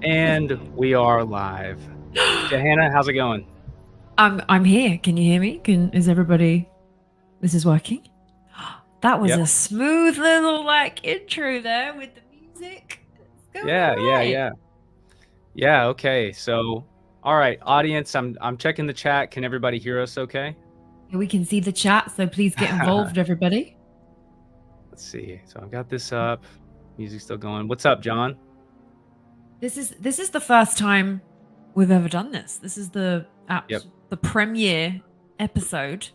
And we are live. Johanna, how's it going? I'm here. Can you hear me? Is everybody this is working? That was Yep. a smooth little intro there with the music. It's going Yeah, all yeah, right. yeah. Yeah, okay. So, all right, audience, I'm checking the chat. Can everybody hear us okay? We can see the chat, so please get involved, everybody. Let's see. So, I've got this up. Music's still going. What's up, John? This is the first time we've ever done this. This is Yep. the premiere episode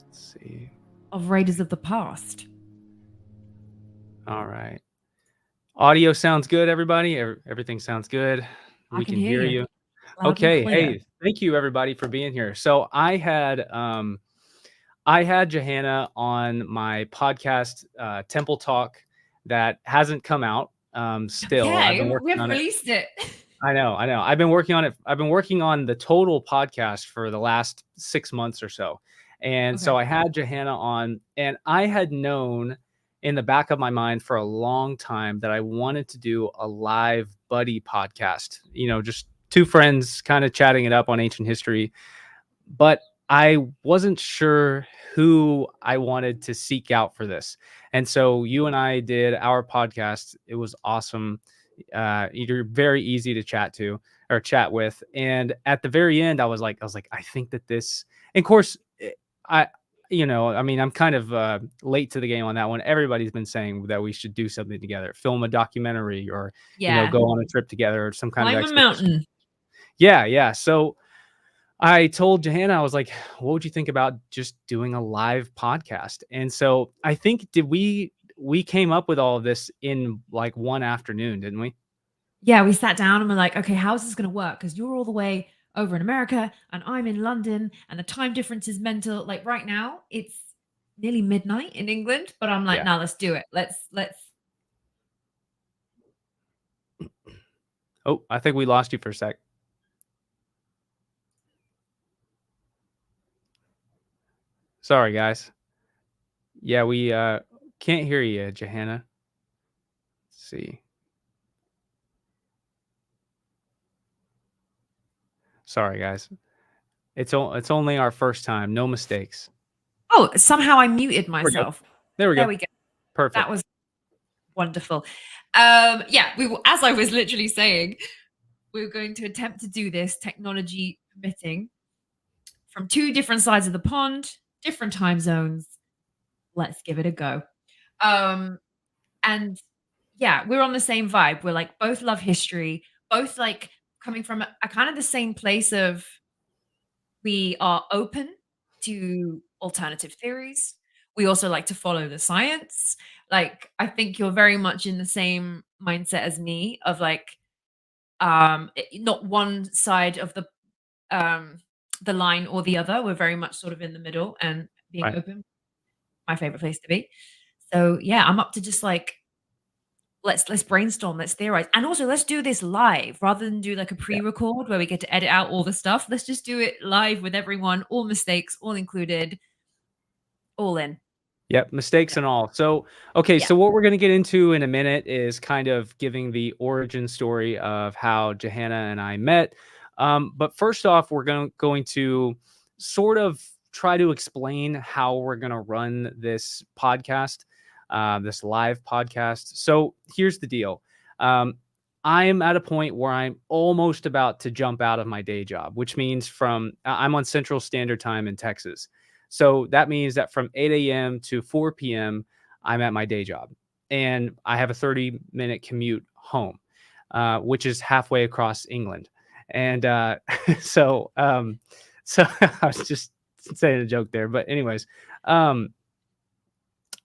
Let's see. of Raiders of the Past. All right. Audio sounds good, everybody. Everything sounds good. I We can can hear hear you you. loud and Okay. clear. Hey, thank you everybody for being here. So, I had Johanna on my podcast, Temple Talk, that hasn't come out. Still, I've been Yeah, we working haven't on it. released it. I know. I've been working on it. I've been working on the total podcast for the last 6 months or so. And so Okay. I had Johanna on, and I had known in the back of my mind for a long time that I wanted to do a live buddy podcast, just two friends kind of chatting it up on ancient history, but I wasn't sure who I wanted to seek out for this. And so you and I did our podcast. It was awesome. You're very easy to chat with. And at the very end, I was like, I think that this, and of course, I, I mean, I'm kind of late to the game on that one. Everybody's been saying that we should do something together, film a documentary, or Yeah. go on a trip together, or some kind of Climb a expedition. mountain. Yeah, yeah. So I told Johanna, I was like, what would you think about just doing a live podcast? And so I think did we came up with all of this in like one afternoon, didn't we? Yeah, we sat down and we're like, okay, how is this going to work? Because you're all the way over in America and I'm in London and the time difference is mental. Like right now, it's nearly midnight in England, but I'm like, Yeah. no, let's do it. Let's. Oh, I think we lost you for a sec. Sorry, guys. Yeah, we can't hear you, Johanna. Let's see. Sorry, guys. It's only our first time. No mistakes. Oh, somehow I muted We're good. myself. There we There go. we go. That Perfect. was wonderful. Yeah, as I was literally saying, we were going to attempt to do this, technology permitting, from two different sides of the pond, different time zones. Let's give it a go. Um, and yeah, we're on the same vibe. We're like both love history, both like coming from a kind of the same place of we are open to alternative theories. We also like to follow the science. Like I think you're very much in the same mindset as me of like not one side of the line or the other. We're very much sort of in the middle and being Right. open. My favorite place to be. So yeah, I'm up to just like let's brainstorm, let's theorize. And also let's do this live rather than do like a Yeah. pre-record where we get to edit out all the stuff. Let's just do it live with everyone, all mistakes, all included, all in. Yep, mistakes and all. So, okay, Yeah. so what we're going to get into in a minute is kind of giving the origin story of how Johanna and I met. But first off, we're going to sort of try to explain how we're going to run this podcast, this live podcast. So here's the deal. I am at a point where I'm almost about to jump out of my day job, which means I'm on Central Standard Time in Texas. So that means that from 8 a.m. to 4 p.m., I'm at my day job. And I have a 30-minute commute home, which is halfway across England. And so, so I was just saying a joke there. But anyways, um,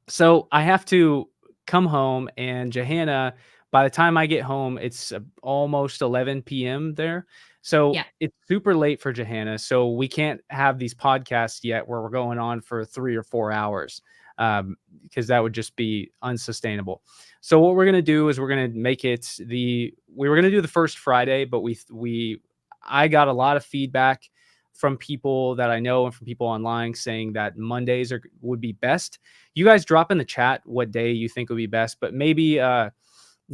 so I have to come home, and Johanna, by the time I get home, it's almost 11 p.m. there. So Yeah. it's super late for Johanna. So we can't have these podcasts yet where we're going on for 3 or 4 hours, because that would just be unsustainable. So what we're gonna do is we're gonna make it we were gonna do the first Friday, but I got a lot of feedback from people that I know and from people online saying that Mondays would be best. You guys drop in the chat what day you think would be best, but maybe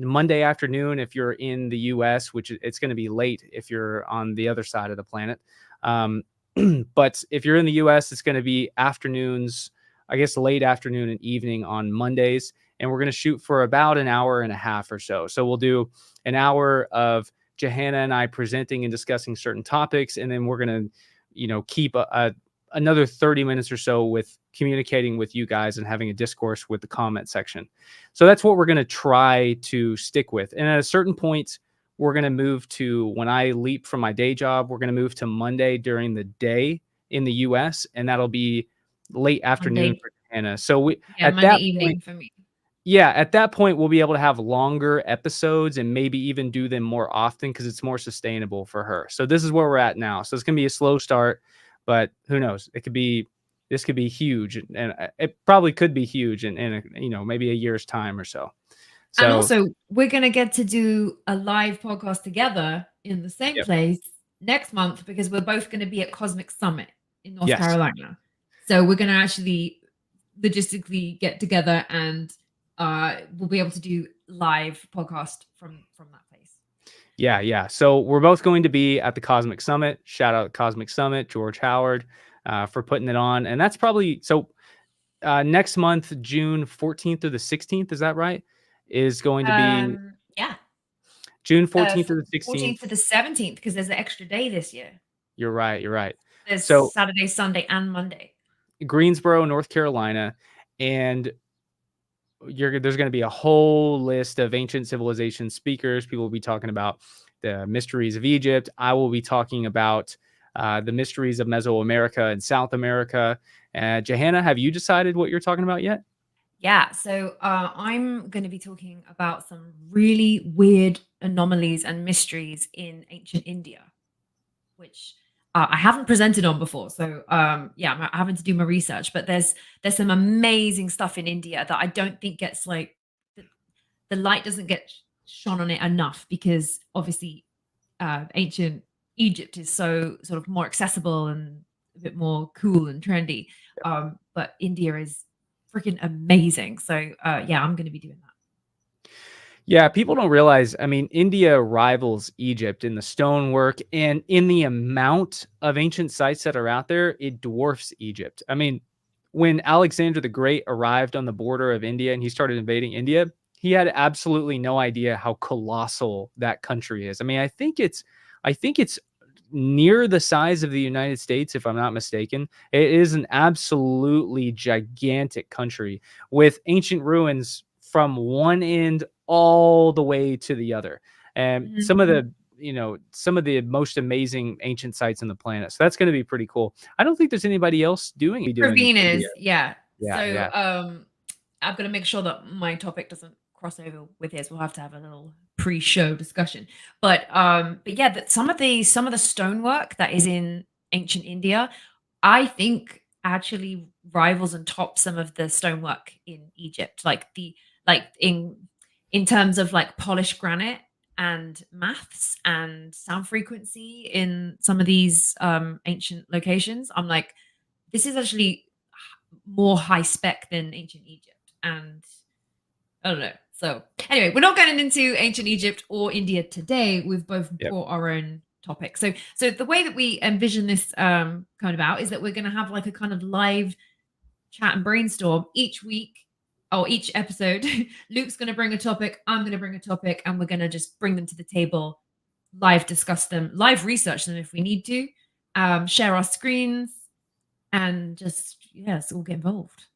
Monday afternoon if you're in the US, which it's going to be late if you're on the other side of the planet. Um, but if you're in the US, it's going to be afternoons, I guess late afternoon and evening on Mondays. And we're going to shoot for about an hour and a half or so. So we'll do an hour of Johanna and I presenting and discussing certain topics. And then we're going to, keep another 30 minutes or so with communicating with you guys and having a discourse with the comment section. So that's what we're going to try to stick with. And at a certain point, we're going to move to, when I leap from my day job, we're going to move to Monday during the day in the US, and that'll be late afternoon Monday, for Hannah. So yeah, at Monday that evening point, for me. yeah, at that point, we'll be able to have longer episodes and maybe even do them more often because it's more sustainable for her. So this is where we're at now. So it's going to be a slow start, but who knows? This could be huge, and it probably could be huge in maybe a year's time or so. And So also, we're going to get to do a live podcast together in the same yep. place next month because we're both going to be at Cosmic Summit in North Yes. Carolina. So we're going to actually logistically get together and we'll be able to do live podcast from that place. Yeah. So we're both going to be at the Cosmic Summit. Shout out Cosmic Summit, George Howard, for putting it on. And that's probably next month, June 14th or the 16th. Is that right? Is going to be yeah, June 14th to the 14th 16th. to the 17th because there's an extra day this year. You're right. There's So Saturday, Sunday, and Monday. Greensboro, North Carolina, and there's going to be a whole list of ancient civilization speakers. People will be talking about the mysteries of Egypt. I will be talking about the mysteries of Mesoamerica and South America. Johanna, have you decided what you're talking about yet? Yeah, so I'm going to be talking about some really weird anomalies and mysteries in ancient India, which I haven't presented on before. So yeah, I'm having to do my research. But there's some amazing stuff in India that I don't think gets the light doesn't get shone on it enough because obviously ancient Egypt is so sort of more accessible and a bit more cool and trendy. But India is freaking amazing. So yeah, I'm going to be doing that. Yeah, people don't realize, I mean, India rivals Egypt in the stonework and in the amount of ancient sites that are out there, it dwarfs Egypt. I mean, when Alexander the Great arrived on the border of India and he started invading India, he had absolutely no idea how colossal that country is. I mean, I think it's near the size of the United States, if I'm not mistaken. It is an absolutely gigantic country with ancient ruins from one end all the way to the other. And some of the most amazing ancient sites on the planet. So that's going to be pretty cool. I don't think there's anybody else doing Ravine India. is, yeah. Yeah. I'm going to make sure that my topic doesn't cross over with his. We'll have to have a little pre-show discussion. But yeah, that some of the stonework that is in ancient India, I think actually rivals and tops some of the stonework in Egypt. Like in terms of like polished granite and maths and sound frequency in some of these ancient locations. I'm like, this is actually more high spec than ancient Egypt. And I don't know. So anyway, we're not getting into ancient Egypt or India today. We've both brought our own topics. So the way that we envision this kind of out is that we're going to have like a kind of live chat and brainstorm each week or each episode. Luke's going to bring a topic. I'm going to bring a topic, and we're going to just bring them to the table, live discuss them, live research them if we need to, share our screens, and just so we'll get involved.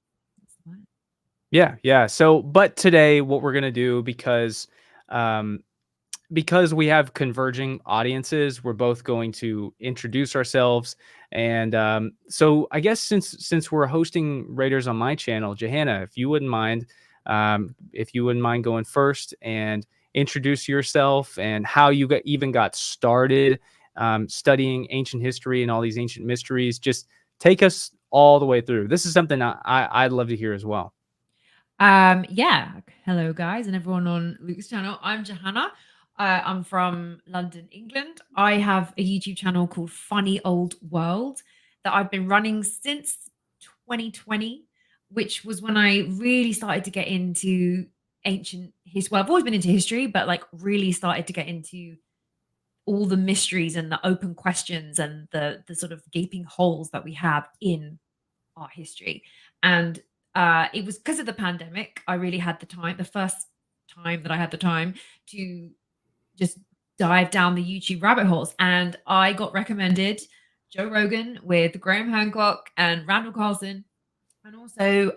Yeah. So, but today, what we're gonna do because we have converging audiences, we're both going to introduce ourselves. And so, I guess since we're hosting Raiders on my channel, Johanna, if you wouldn't mind going first and introduce yourself and how you even got started studying ancient history and all these ancient mysteries. Just take us all the way through. This is something I'd love to hear as well. Yeah. Hello, guys, and everyone on Luke's channel. I'm Johanna. I'm from London, England. I have a YouTube channel called Funny Old World that I've been running since 2020, which was when I really started to get into ancient history. Well, I've always been into history, but like really started to get into all the mysteries and the open questions and the sort of gaping holes that we have in our history. And it was because of the pandemic, I really had the time, the first time that I had the time to just dive down the YouTube rabbit holes. And I got recommended Joe Rogan with Graham Hancock and Randall Carlson, and also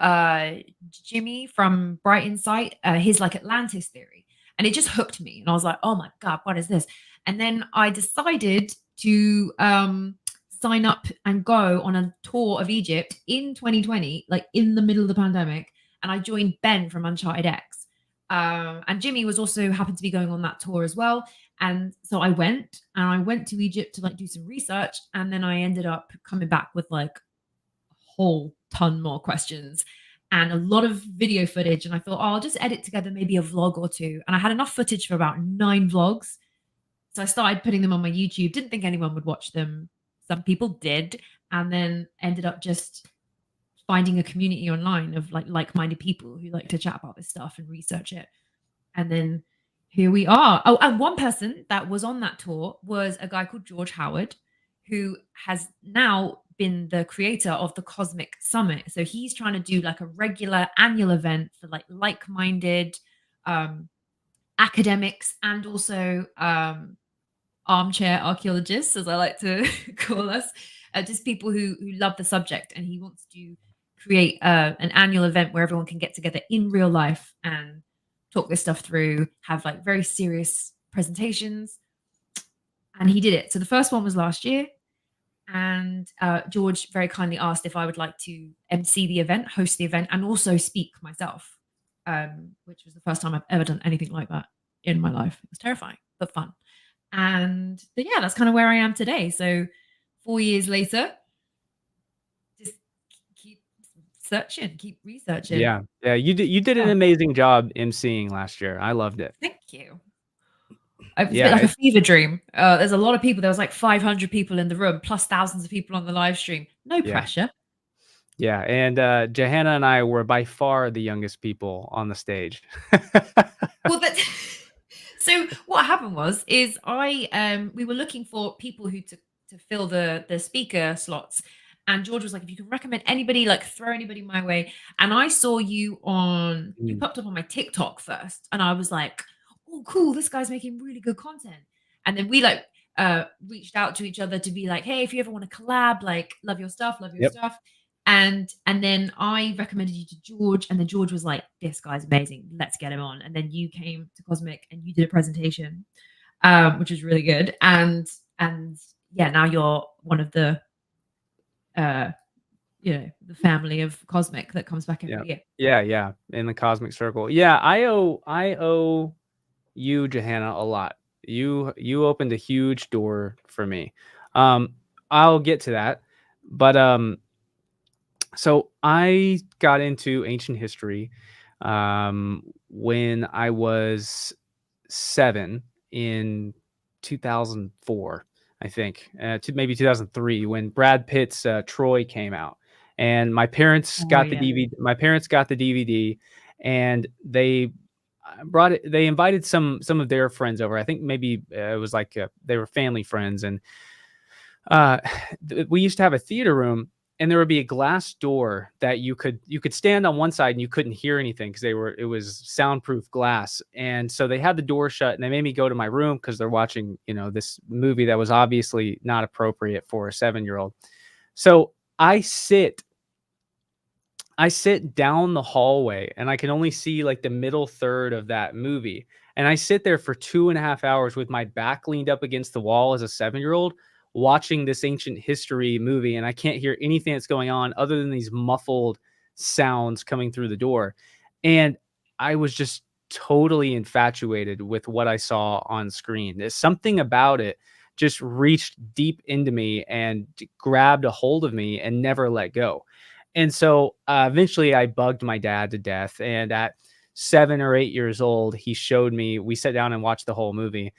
Jimmy from Bright Insight, his like Atlantis theory. And it just hooked me. And I was like, oh my God, what is this? And then I decided to sign up and go on a tour of Egypt in 2020, like in the middle of the pandemic. And I joined Ben from Uncharted X. And Jimmy was also happened to be going on that tour as well. And so I went to Egypt to like do some research. And then I ended up coming back with like whole ton more questions and a lot of video footage. And I thought, oh, I'll just edit together maybe a vlog or two. And I had enough footage for about 9 vlogs. So I started putting them on my YouTube. Didn't think anyone would watch them. Some people did. And then ended up just finding a community online of like-minded people who like to chat about this stuff and research it. And then here we are. Oh, and one person that was on that tour was a guy called George Howard, who has now been the creator of the Cosmic Summit. So he's trying to do like a regular annual event for like-minded academics and also armchair archaeologists, as I like to call us, just people who love the subject. And he wants to create an annual event where everyone can get together in real life and talk this stuff through, have like very serious presentations. And he did it. So the first one was last year. And George very kindly asked if I would like to MC the event, host the event, and also speak myself, which was the first time I've ever done anything like that in my life. It was terrifying, but fun. But yeah, that's kind of where I am today. So 4 years later, just keep searching, keep researching. Yeah. You did an amazing job emceeing last year. I loved it. Thank you. It was a bit like a fever dream. There's a lot of people. There was like 500 people in the room, plus thousands of people on the live stream. No pressure. Yeah, and Johanna and I were by far the youngest people on the stage. Well, so what happened is we were looking for people who to fill the speaker slots, and George was like, if you can recommend anybody, like throw anybody my way. And I saw you you popped up on my TikTok first, and I was like, oh, cool, this guy's making really good content. And then we like reached out to each other to be like, hey, if you ever want to collab, like love your stuff. And then I recommended you to George, and then George was like, this guy's amazing, let's get him on. And then you came to Cosmic and you did a presentation, which was really good. And yeah, now you're one of the the family of Cosmic that comes back every year. Yeah, in the Cosmic Circle. Yeah, I owe you, Johanna, a lot. You opened a huge door for me. I'll get to that, but so I got into ancient history when I was 7 in 2004, I think, maybe 2003, when Brad Pitt's Troy came out, and my parents got the DVD. My parents got the DVD, and they brought it. They invited some of their friends over. I think maybe it was like they were family friends, and we used to have a theater room. And there would be a glass door that you could stand on one side and you couldn't hear anything because it was soundproof glass. And so they had the door shut, and they made me go to my room because they're watching, this movie that was obviously not appropriate for a 7-year-old. So I sit down the hallway, and I can only see like the middle third of that movie. And I sit there for 2.5 hours with my back leaned up against the wall as a 7-year-old, watching this ancient history movie, and I can't hear anything that's going on other than these muffled sounds coming through the door. And I was just totally infatuated with what I saw on screen. There's something about it just reached deep into me and grabbed a hold of me and never let go. And so eventually I bugged my dad to death. And at 7 or 8 years old, he showed me, we sat down and watched the whole movie.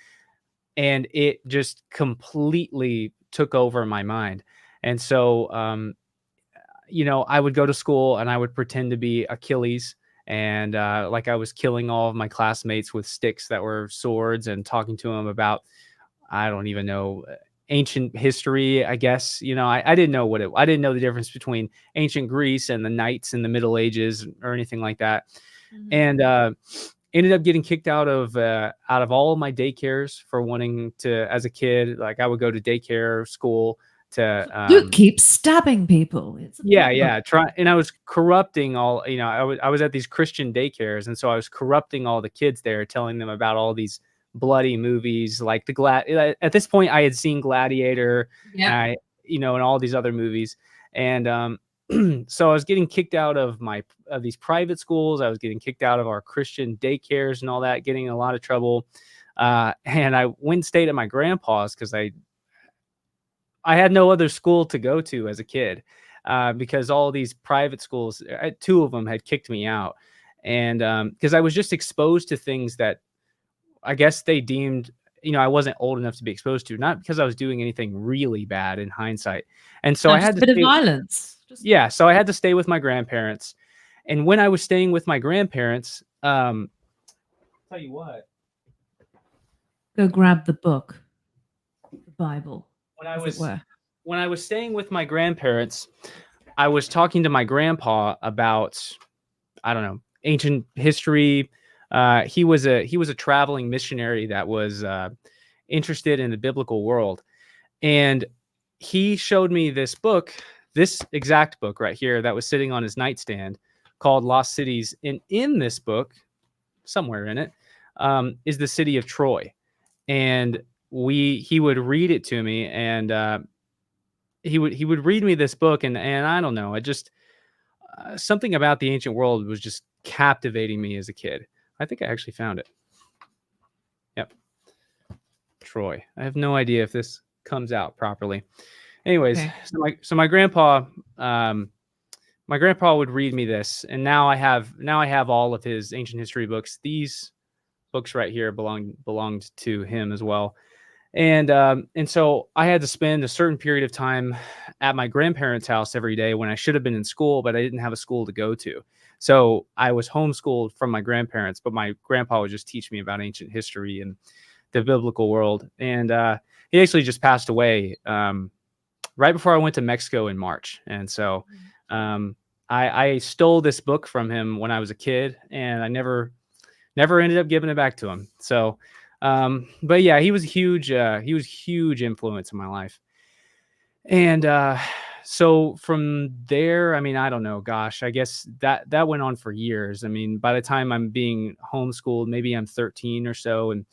And it just completely took over my mind. And so, I would go to school and I would pretend to be Achilles, and like I was killing all of my classmates with sticks that were swords and talking to them about, I don't even know, ancient history, I guess. I didn't know I didn't know the difference between ancient Greece and the knights in the Middle Ages or anything like that. Mhm. And ended up getting kicked out of all of my daycares for wanting to, as a kid, like I would go to daycare school to Luke keeps stabbing people. It's a yeah, problem. yeah, and I was corrupting all, I was at these Christian daycares, and so I was corrupting all the kids there, telling them about all these bloody movies, like at this point, I had seen Gladiator, Yep. and all these other movies, and, so I was getting kicked out of these private schools, I was getting kicked out of our Christian daycares and all that, getting in a lot of trouble, and I went and stayed at my grandpa's because I had no other school to go to as a kid, because all these private schools, two of them had kicked me out, and because I was just exposed to things that I guess they deemed, I wasn't old enough to be exposed to, not because I was doing anything really bad in hindsight, and so No, I just had a to bit of stay. violence. Just Yeah, so I had to stay with my grandparents, and when I was staying with my grandparents, tell you what, go grab the book, the Bible, when I as it was were. when I was staying with my grandparents, I was talking to my grandpa about, I don't know, ancient history. He was a traveling missionary that was interested in the biblical world, and he showed me this exact book right here that was sitting on his nightstand, called Lost Cities. And in this book, somewhere in it, is the city of Troy. And he would read it to me, and he would read me this book, and I don't know, I just something about the ancient world was just captivating me as a kid. I think I actually found it. Yep, Troy. I have no idea if this comes out properly. Anyways, Okay. um, my grandpa would read me this, and now I have all of his ancient history books. These books right here belonged to him as well. And so I had to spend a certain period of time at my grandparents' house every day when I should have been in school, but I didn't have a school to go to. So I was homeschooled from my grandparents, but my grandpa would just teach me about ancient history and the biblical world. And he actually just passed away right before I went to Mexico in March. And so um, I stole this book from him when I was a kid, and I never ended up giving it back to him. So, but yeah, he was huge. He was huge influence in my life. And so from there, I mean, I don't know. Gosh, I guess that went on for years. I mean, by the time I'm being homeschooled, maybe I'm 13 or so, and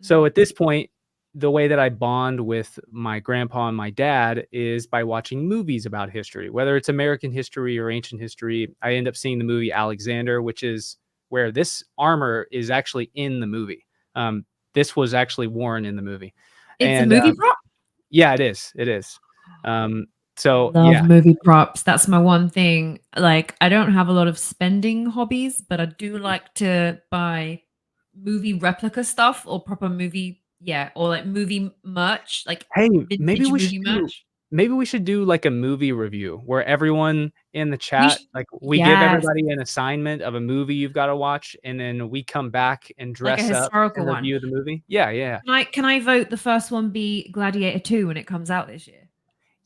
so Mhm. at this point, the way that I bond with my grandpa and my dad is by watching movies about history, whether it's American history or ancient history. I end up seeing the movie Alexander, which is where this armor is actually in the movie. This was actually worn in the movie, It's a and movie prop? yeah, it is. It is. Um, so Love yeah, movie props. That's my one thing. Like, I don't have a lot of spending hobbies, but I do like to buy movie replica stuff or proper movie, yeah, or like movie merch, like hey, vintage movie merch. maybe we should do like a movie review where everyone in the We chat, sh- like we give yes, everybody an assignment of a movie you've got to watch, and then we come back and like a dress up historical and one. review the movie. Yeah, yeah. Can I vote the first one be Gladiator 2 when it comes out this year?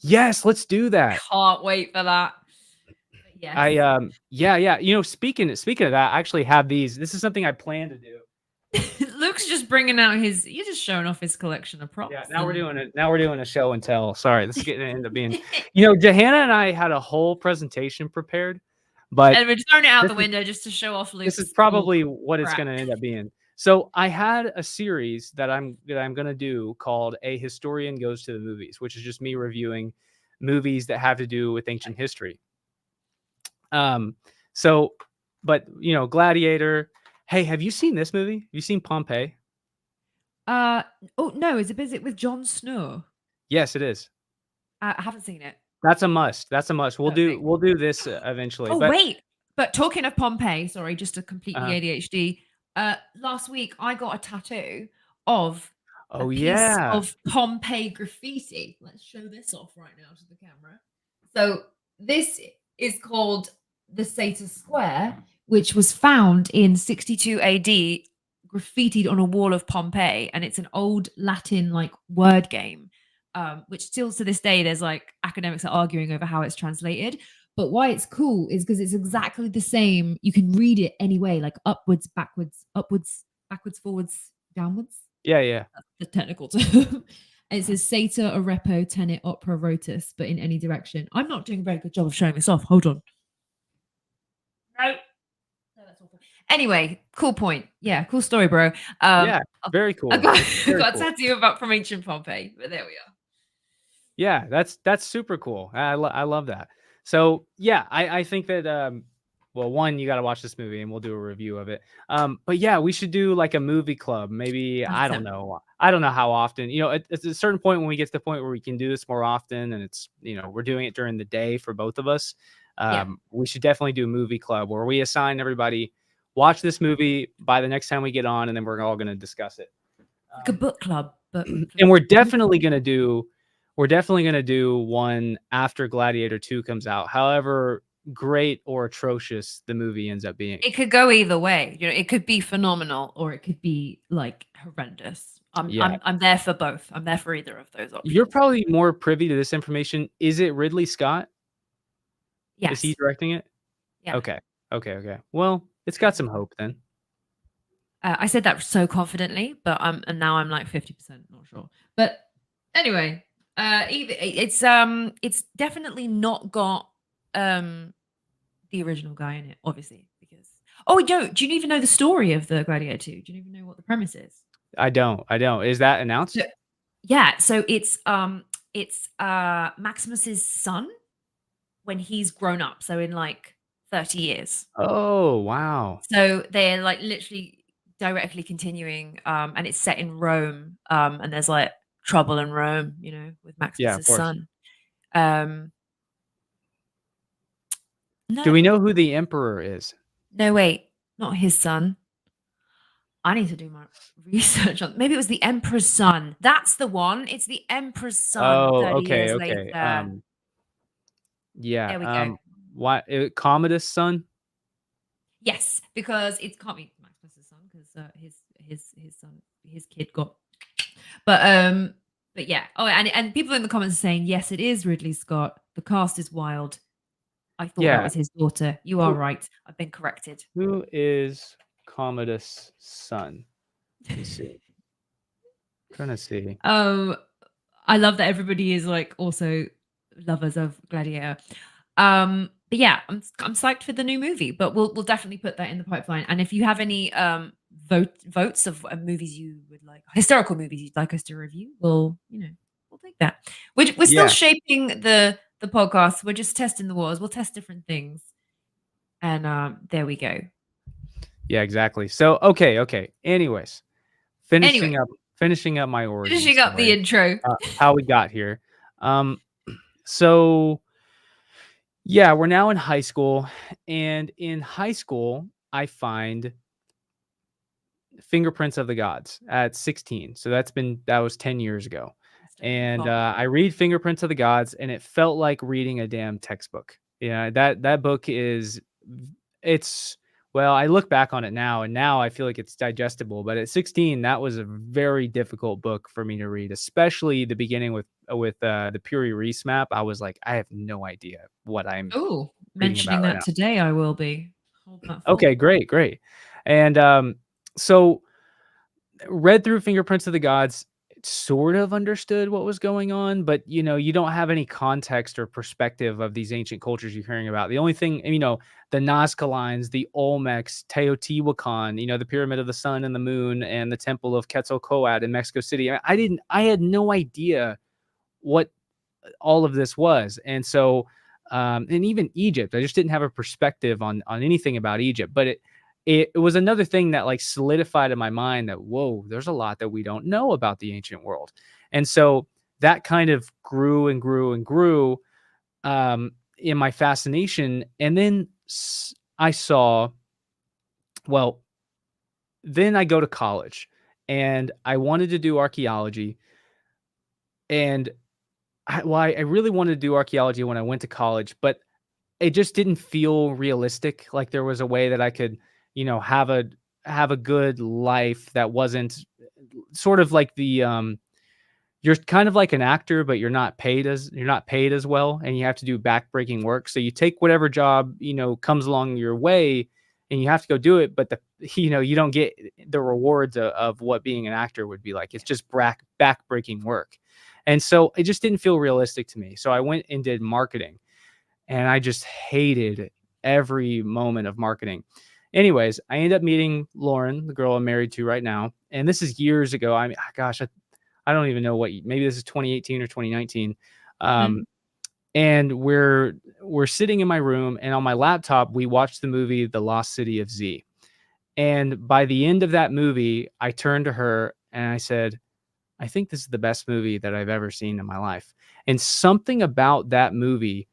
Yes, let's do that. Can't wait for that. But yes. Yeah, yeah. Speaking of that, I actually have these. This is something I plan to do. Luke's just bringing out you're just showing off his collection of Yeah, props. now we're And doing it. Now we're doing a show and tell. Sorry, this is going to end up being, Johanna and I had a whole presentation prepared, but and we're throwing it out this the is window just to show off this is Luke's cool probably what it's crap. gonna end up being. So I had a series that I'm gonna do called A Historian Goes to the Movies, which is just me reviewing movies that have to do with ancient history. Um, so, but Gladiator. Hey, have you seen this movie? Have you seen Pompeii? Uh oh no, is it with Jon Snow? Yes, it is. I haven't seen it. That's a must. That's a must. We'll do Perfect. we'll do this eventually. Oh But wait, but talking of Pompeii, sorry, just to complete the uh, ADHD. Last week I got a tattoo of a oh piece yeah, of Pompeii graffiti. Let's show this off right now to the camera. So this is called the Sator Square, which was found in 62 AD, graffitied on a wall of Pompeii, and it's an old Latin like word game, which still to this day there's like academics are arguing over how it's translated. But why it's cool is because it's exactly the same. You can read it any way, like upwards, backwards, forwards, downwards. Yeah, yeah. That's the technical term. And it says Sator, Arepo, Tenet, Opera, Rotus, but in any direction. I'm not doing a very good job of showing this off. Hold on. No. No, that's awful. Anyway, cool point. Yeah, cool story, bro. Yeah, very cool. I got, Very got cool. a tattoo about from ancient Pompeii, but there we are. Yeah, that's super cool. I love that. So yeah, I think that well, one, you got to watch this movie and we'll do a review of it. But yeah, we should do like a movie club. Maybe I don't 100%. know. I don't know how often. You know, at a certain point when we get to the point where we can do this more often, and it's we're doing it during the day for both of us. Yeah. We should definitely do a movie club where we assign everybody watch this movie by the next time we get on, and then we're all going to discuss it. Like a book club, but And we're definitely going to do one after Gladiator 2 comes out. However great or atrocious the movie ends up being. it could go either way. It could be phenomenal or it could be like horrendous. I'm there for both. I'm there for either of those options. You're probably more privy to this information. Is it Ridley Scott? Yes. Is he directing it? Yeah. Okay. Well, it's got some hope then. I said that so confidently, but and now I'm like 50% not sure. But anyway, it's definitely not got the original guy in it, obviously, because do you even know the story of the Gladiator 2? Do you even know what the premise is? I don't. Is that announced? Yeah, so it's Maximus's son when he's grown up, so in like 30 years. Oh, wow. So they're like literally directly continuing, and it's set in Rome, and there's like trouble in Rome, with Maximus's son. No. Do we know who the emperor is? No, wait, not his son. I need to do my research on. Maybe it was the emperor's son. That's the one. It's the emperor's son. Oh, 30 years okay. later. Yeah. There we go. Why Commodus' son? Yes, because it can't be Maximus's son because his kid got. But yeah. Oh, and people in the comments are saying yes, it is Ridley Scott. The cast is wild. I thought that was his daughter. You are right. I've been corrected. Who is Commodus' son? Let's see. I'm trying to see. I love that everybody is like also lovers of Gladiator. But yeah, I'm psyched for the new movie, but we'll definitely put that in the pipeline. And if you have any votes of movies you would like, historical movies you'd like us to review, we'll take that. We're still shaping the podcast. We're just testing the waters. We'll test different things. And there we go. Yeah, exactly. So okay. Anyways, finishing up my origin. Finishing up the intro. How we got here. So yeah, we're now in high school, and in high school, I find Fingerprints of the Gods at 16. So that was 10 years ago. And I read Fingerprints of the Gods, and it felt like reading a damn textbook. Yeah, that book well, I look back on it now, and now I feel like it's digestible. But at 16, that was a very difficult book for me to read, especially the beginning with the Puri Reis map. I was like, I have no idea what I'm. Oh, mentioning that today, I will be. Okay, great. And so read through Fingerprints of the Gods. Sort of understood what was going on, but you don't have any context or perspective of these ancient cultures you're hearing about. The only thing, the Nazca lines, the Olmecs, Teotihuacan, the Pyramid of the Sun and the Moon, and the Temple of Quetzalcoatl in Mexico City. I had no idea what all of this was. And so, and even Egypt, I just didn't have a perspective on anything about Egypt, but it was another thing that like solidified in my mind that, whoa, there's a lot that we don't know about the ancient world. And so that kind of grew and grew and grew in my fascination. And then I saw, then I go to college and I wanted to do archaeology. And I really wanted to do archaeology when I went to college, but it just didn't feel realistic. Like there was a way that I could, have a good life that wasn't sort of like you're kind of like an actor, but you're not paid as well, and you have to do backbreaking work. So you take whatever job, comes along your way, and you have to go do it, but you don't get the rewards of what being an actor would be like. It's just backbreaking work. And so it just didn't feel realistic to me. So I went and did marketing, and I just hated every moment of marketing. Anyways, I ended up meeting Lauren, the girl I'm married to right now. And this is years ago. I mean, gosh, I don't even know maybe this is 2018 or 2019. Mhm. And we're sitting in my room, and on my laptop, we watched the movie The Lost City of Z. And by the end of that movie, I turned to her and I said, I think this is the best movie that I've ever seen in my life. And something about that movie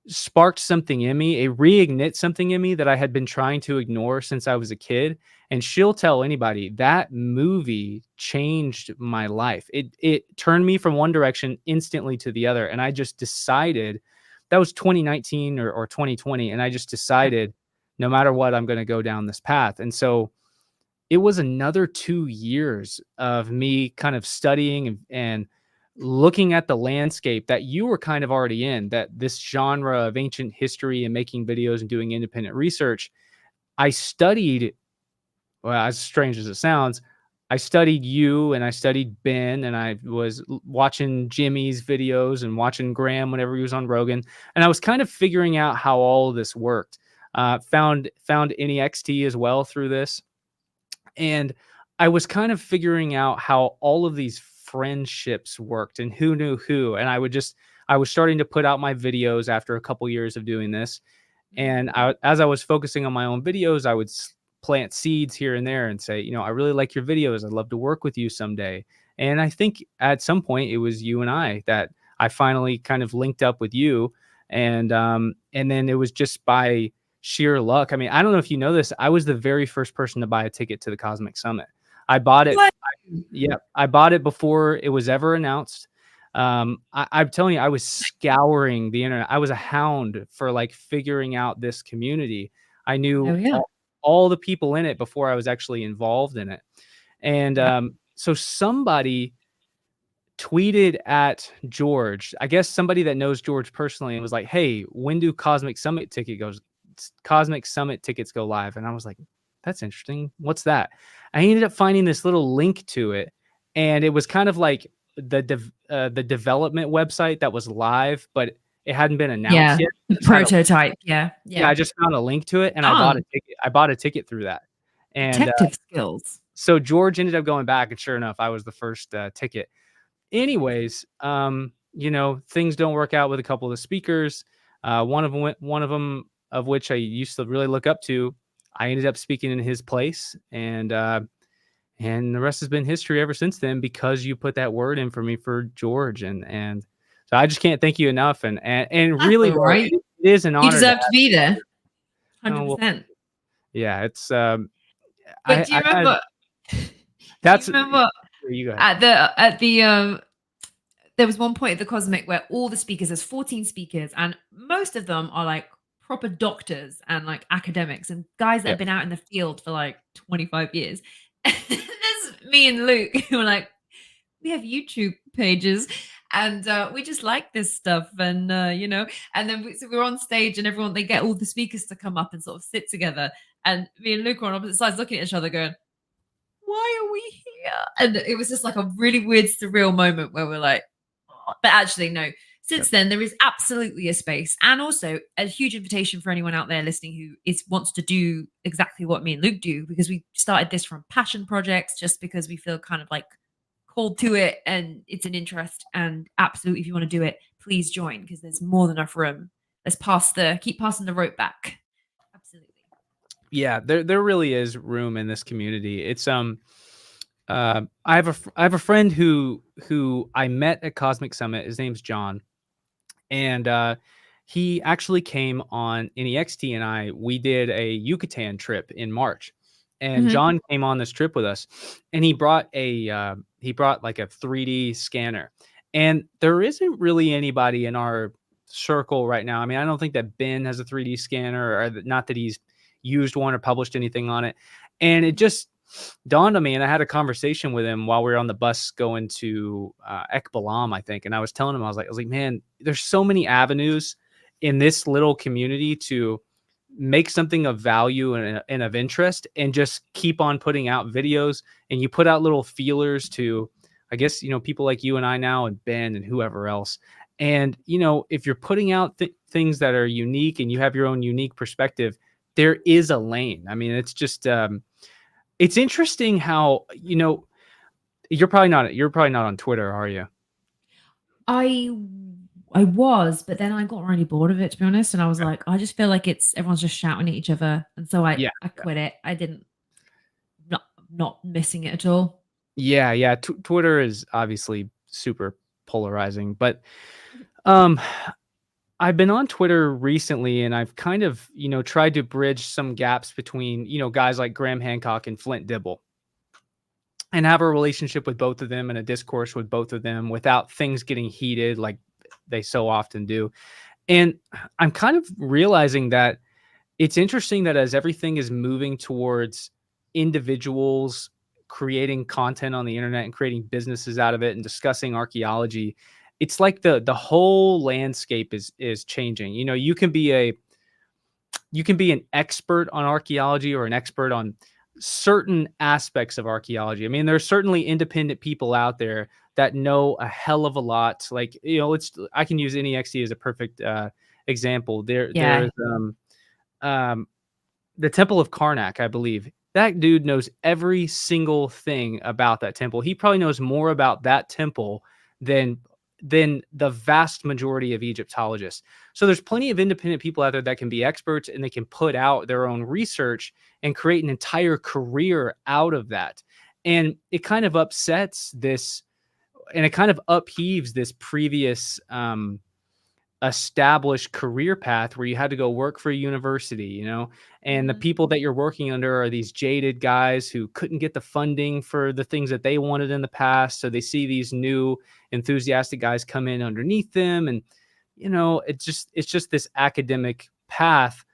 sparked something in me, it reignite something in me that I had been trying to ignore since I was a kid. And she'll tell anybody that movie changed my life. It turned me from one direction instantly to the other. And I just decided that was 2019 or 2020. And I just Yeah. decided no matter what, I'm going to go down this path. And so it was another 2 years of me kind of studying and looking at the landscape that you were kind of already in, that this genre of ancient history and making videos and doing independent research. I studied, well, as strange as it sounds, I studied you and I studied Ben, and I was watching Jimmy's videos and watching Graham whenever he was on Rogan. And I was kind of figuring out how all of this worked. Found NEXT as well through this. And I was kind of figuring out how all of these friendships worked and who knew who. And I was starting to put out my videos after a couple years of doing this. And as I was focusing on my own videos, I would plant seeds here and there and say, I really like your videos. I'd love to work with you someday. And I think at some point it was you and I that I finally kind of linked up with you. And then it was just by sheer luck. I mean, I don't know if you know this. I was the very first person to buy a ticket to the Cosmic Summit. I bought it. What? Yeah, I bought it before it was ever announced. I'm telling you, I was scouring the internet. I was a hound for like figuring out this community. I Oh knew yeah. all the people in it before I was actually involved in it. And Yeah. so somebody tweeted at George, I guess somebody that knows George personally, and was like, "Hey, when do Cosmic Summit tickets go live?" And I was like, "That's interesting. What's that?" I ended up finding this little link to it, and it was kind of like the development website that was live, but it hadn't been announced Yeah. yet. The prototype. Yeah. Yeah, I Yeah. just found a link to it, and I bought a Done. ticket. I bought a ticket through that, and Detective skills. so George ended up going back, and sure enough, I was the first ticket. Anyways, things don't work out with a couple of the speakers. One of them of which I used to really look up to. I ended up speaking in his place, and the rest has been history ever since then because you put that word in for me for George, and so I just can't thank you enough. And That's really all though, right. it is an You honor to deserve to have be you. there. Oh, well, 100%. yeah, it's But do you I had remember do you that's remember you go ahead. at the there was one point at the Cosmic where all the speakers, there's 14 speakers, and most of them are like proper doctors and like academics and guys that Yeah. have been out in the field for like 25 years. And there's me and Luke who are like, we have YouTube pages and we just like this stuff. And, and then so we're on stage and everyone, they get all the speakers to come up and sort of sit together. And me and Luke are on opposite sides looking at each other going, why are we here? And it was just like a really weird, surreal moment where we're like, oh. But actually, no. Yeah. Since then, there is absolutely a space, and also a huge invitation for anyone out there listening who wants to do exactly what me and Luke do, because we started this from passion projects, just because we feel kind of like called to it, and it's an interest. And absolutely, if you want to do it, please join because there's more than enough room. Let's keep passing the rope back. Absolutely. Yeah, there really is room in this community. It's I have a friend who I met at Cosmic Summit. His name's John, and he actually came on NEXT, and we did a Yucatan trip in March, and Mhm. John came on this trip with us, and he brought like a 3D scanner, and there isn't really anybody in our circle right now. I mean, I don't think that Ben has a 3D scanner, or not that he's used one or published anything on it. And it just dawned on me, and I had a conversation with him while we were on the bus going to Ekbalam, I think. And I was telling him, I was like, man, there's so many avenues in this little community to make something of value and of interest, and just keep on putting out videos. And you put out little feelers to, I guess, people like you and I now, and Ben and whoever else. And, if you're putting out things that are unique and you have your own unique perspective, there is a lane. I mean, it's just, it's interesting how, you're probably not on Twitter, are you? I was, but then I got really bored of it, to be honest. And I was like, I just feel like everyone's just shouting at each other. And so I Yeah. quit it. I didn't, not missing it at all. Yeah. Twitter is obviously super polarizing, but I've been on Twitter recently, and I've kind of, tried to bridge some gaps between, guys like Graham Hancock and Flint Dibble, and have a relationship with both of them and a discourse with both of them without things getting heated like they so often do. And I'm kind of realizing that it's interesting that as everything is moving towards individuals creating content on the internet and creating businesses out of it and discussing archaeology, it's like the whole landscape is changing. You can be an expert on archaeology, or an expert on certain aspects of archaeology. I mean, there's certainly independent people out there that know a hell of a lot. Like, I can use NEXT as a perfect example. There's the Temple of Karnak, I believe. That dude knows every single thing about that temple. He probably knows more about that temple than the vast majority of Egyptologists. So there's plenty of independent people out there that can be experts, and they can put out their own research and create an entire career out of that. And it kind of upsets this, and it kind of upheaves this previous established career path where you had to go work for a university, and the people that you're working under are these jaded guys who couldn't get the funding for the things that they wanted in the past. So they see these new enthusiastic guys come in underneath them, and it's just this academic path.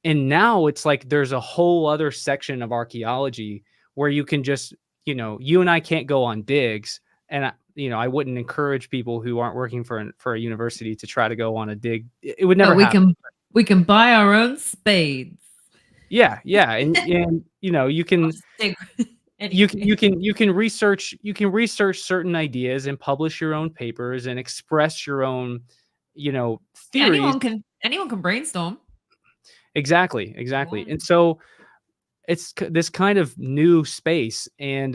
And now it's like there's a whole other section of archaeology where you can just, you and I can't go on digs, and I wouldn't encourage people who aren't working for a university to try to go on a dig. It would never happen. We can buy our own spades. Yeah, and you can you can research certain ideas and publish your own papers and express your own theories. Anyone can brainstorm. Exactly. And so it's this kind of new space, and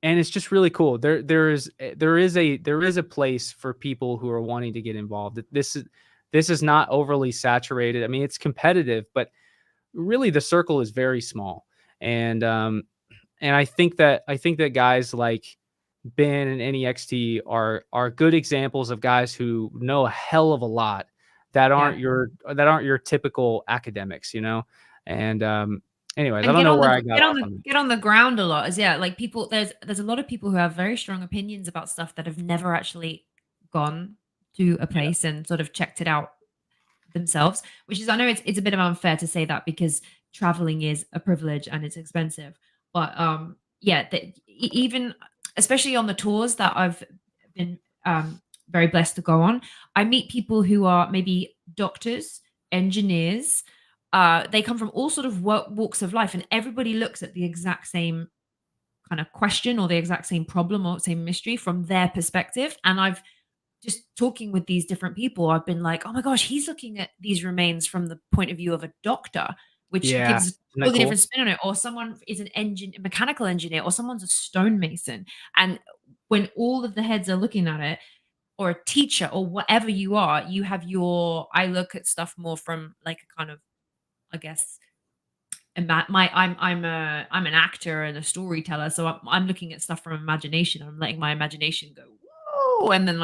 it's just really cool. There is a place for people who are wanting to get involved. This is not overly saturated. I mean, it's competitive, but really the circle is very small. And I think that guys like Ben and NEXT are good examples of guys who know a hell of a lot that aren't your typical academics, And anyways, I don't know where I got off on that. Get on the ground a lot. Like people, there's a lot of people who have very strong opinions about stuff that have never actually gone to a place and sort of checked it out themselves, which is, I know it's a bit of unfair to say that, because traveling is a privilege and it's expensive. But even especially on the tours that I've been very blessed to go on, I meet people who are maybe doctors, engineers. They come from all sort of walks of life, and everybody looks at the exact same kind of question or the exact same problem or same mystery from their perspective. And I've just talking with these different people, I've been like, oh my gosh, he's looking at these remains from the point of view of a doctor, which gives all the different spin on it. Or someone is a mechanical engineer, or someone's a stonemason. And when all of the heads are looking at it, or a teacher, or whatever you are, you have I look at stuff more from like a kind of, I guess, I'm an actor and a storyteller, so I'm looking at stuff from imagination. I'm letting my imagination go whoa, and then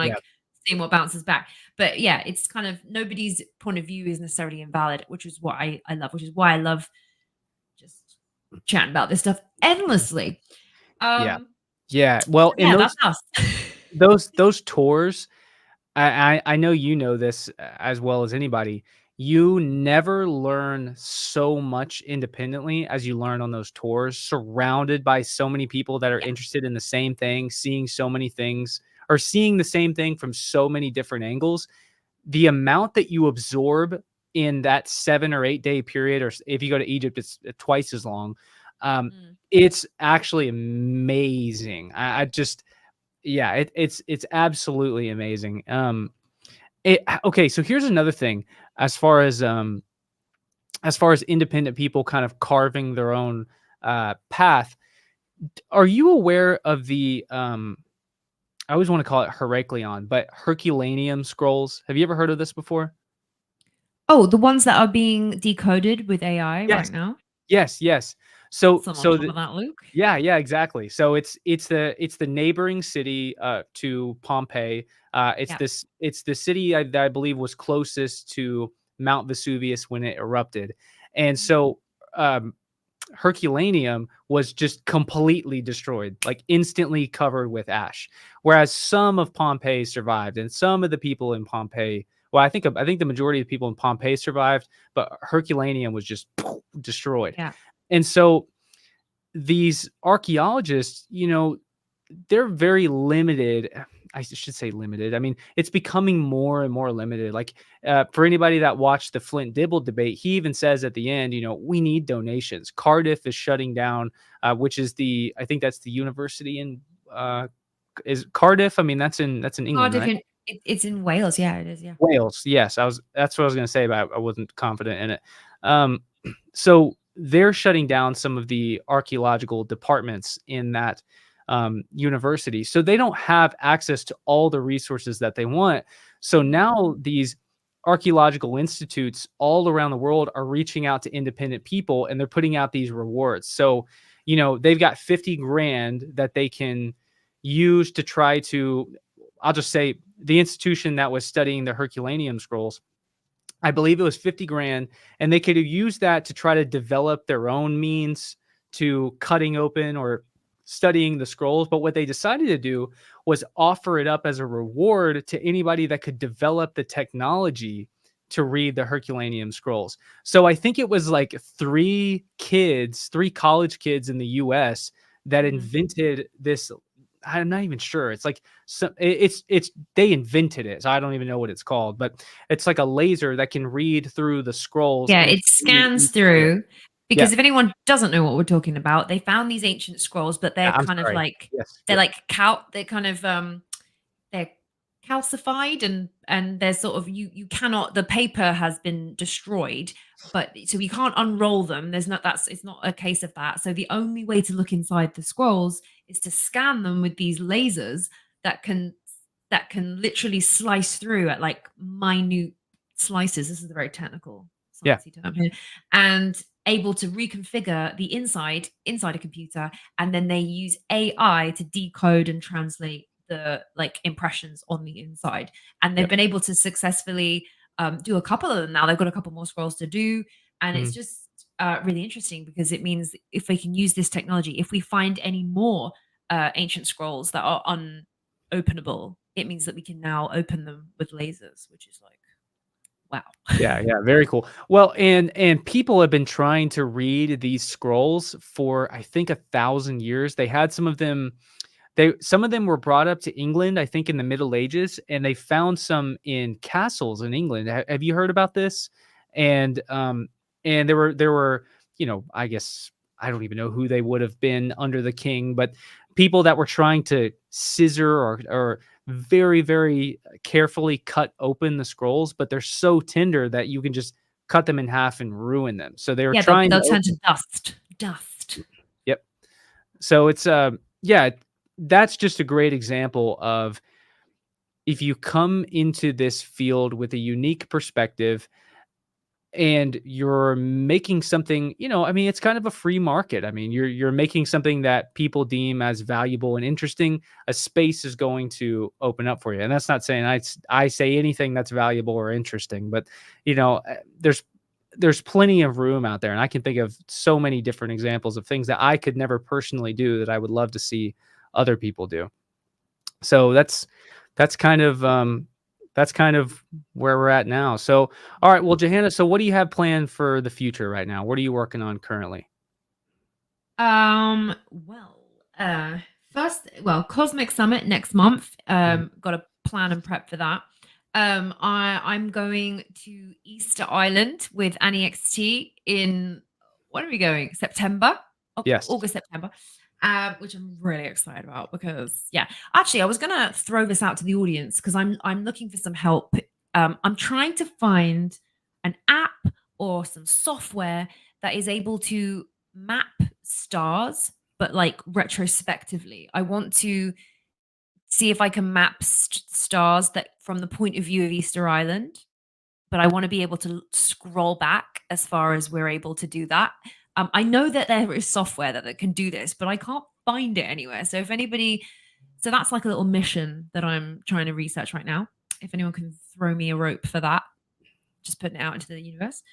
seeing what bounces back. But it's kind of nobody's point of view is necessarily invalid, which is what I love, which is why I love just chatting about this stuff endlessly. Well, in that's us. those tours, I know you know this as well as anybody. You never learn so much independently as you learn on those tours, surrounded by so many people that are Yeah. interested in the same thing, seeing so many things, or seeing the same thing from so many different angles. The amount that you absorb in that 7 or 8 day period, or if you go to Egypt, it's twice as long. Um, Mm. it's actually amazing. I just, yeah, it's absolutely amazing. Okay, so here's another thing as far as far as independent people kind of carving their own path. Are you aware of the I always want to call it Heracleon, but Herculaneum scrolls? Have you ever heard of this before? Oh, the ones that are being decoded with AI Yes. right now? Yes, yes. So Awesome on so top the of that, Luke. Yeah, yeah, exactly. So it's the neighboring city to Pompeii. Yeah. It's the city that I believe was closest to Mount Vesuvius when it erupted, and Mhm. so Herculaneum was just completely destroyed, like instantly covered with ash. Whereas some of Pompeii survived, and some of the people in Pompeii. Well, I think the majority of people in Pompeii survived, but Herculaneum was just destroyed. Yeah. And so these archaeologists, they're very limited. I should say limited. I mean, it's becoming more and more limited. Like for anybody that watched the Flint Dibble debate, he even says at the end, we need donations. Cardiff is shutting down, which is I think that's the university in is Cardiff. I mean, that's in England, Cardiff right? it's in Wales. Yeah, it is. Yeah. Wales, yes, that's what I was gonna say, but I wasn't confident in it. Um, so they're shutting down some of the archaeological departments in that university, so they don't have access to all the resources that they want. So now these archaeological institutes all around the world are reaching out to independent people, and they're putting out these rewards. So, they've got 50 grand that they can use to try to, I'll just say, the institution that was studying the Herculaneum scrolls, I believe it was 50 grand, and they could have used that to try to develop their own means to cutting open or studying the scrolls. But what they decided to do was offer it up as a reward to anybody that could develop the technology to read the Herculaneum scrolls. So I think it was like three college kids in the US that Mhm. invented this. I'm not even sure. It's like, so it's they invented it. So I don't even know what it's called, but it's like a laser that can read through the scrolls Yeah, and it explain scans each one. through Yeah. because if anyone doesn't know what we're talking about, they found these ancient scrolls, but Yeah, they're I'm kind of sorry. like Yes. they're Yep. like they're kind of they're calcified and they're sort of you cannot the paper has been destroyed, but so you can't unroll them. There's not that's it's not a case of that. So the only way to look inside the scrolls is to scan them with these lasers that can that can literally slice through at like minute slices. This is a very technical Yeah. sciencey term here, and able to reconfigure the inside a computer, and then they use AI to decode and translate the like impressions on the inside. And they've Yep. been able to successfully do a couple of them now. They've got a couple more scrolls to do, and it's Mhm. just really interesting because it means if we can use this technology, if we find any more ancient scrolls that are unopenable, it means that we can now open them with lasers, which is like wow. Yeah, yeah, very cool. Well, and people have been trying to read these scrolls for I think 1,000 years. They had some of them were brought up to England, I think in the Middle Ages, and they found some in castles in England. Have you heard about this? And there were, I guess I don't even know who they would have been under the king, but people that were trying to scissor or very, very carefully cut open the scrolls, but they're so tender that you can just cut them in half and ruin them. So they were Yeah, trying to they'll turn to dust. Dust. Yep. So yeah, that's just a great example of, if you come into this field with a unique perspective and you're making something, I mean, it's kind of a free market. I mean, you're making something that people deem as valuable and interesting. A space is going to open up for you. And that's not saying I say anything that's valuable or interesting, but there's plenty of room out there, and I can think of so many different examples of things that I could never personally do that I would love to see other people do. So that's kind of that's kind of where we're at now. So, all right, well, Johanna, so what do you have planned for the future right now? What are you working on currently? Well, first, well, Cosmic Summit next month. Mhm. Got to plan and prep for that. I'm going to Easter Island with Annie XT in, when are we going? September, Yes. August, September. Which I'm really excited about because, yeah, actually, I was gonna throw this out to the audience because I'm looking for some help. I'm trying to find an app or some software that is able to map stars, but like retrospectively. I want to see if I can map stars that from the point of view of Easter Island, but I want to be able to scroll back as far as we're able to do that. I know that there is software that can do this, but I can't find it anywhere. So if anybody, so that's like a little mission that I'm trying to research right now. If anyone can throw me a rope for that, just putting it out into the universe.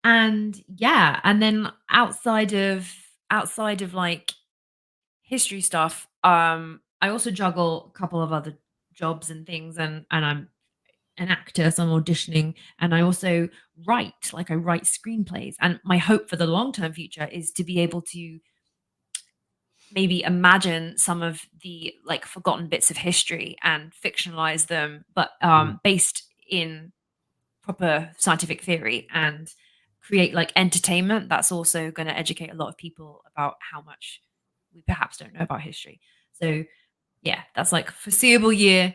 And yeah, and then outside of like history stuff, I also juggle a couple of other jobs and things, and I'm an actor, so I'm auditioning, and I also write, like I write screenplays. And my hope for the long-term future is to be able to maybe imagine some of the like forgotten bits of history and fictionalize them, but Mhm. based in proper scientific theory, and create like entertainment that's also going to educate a lot of people about how much we perhaps don't know about history. So yeah, that's like foreseeable year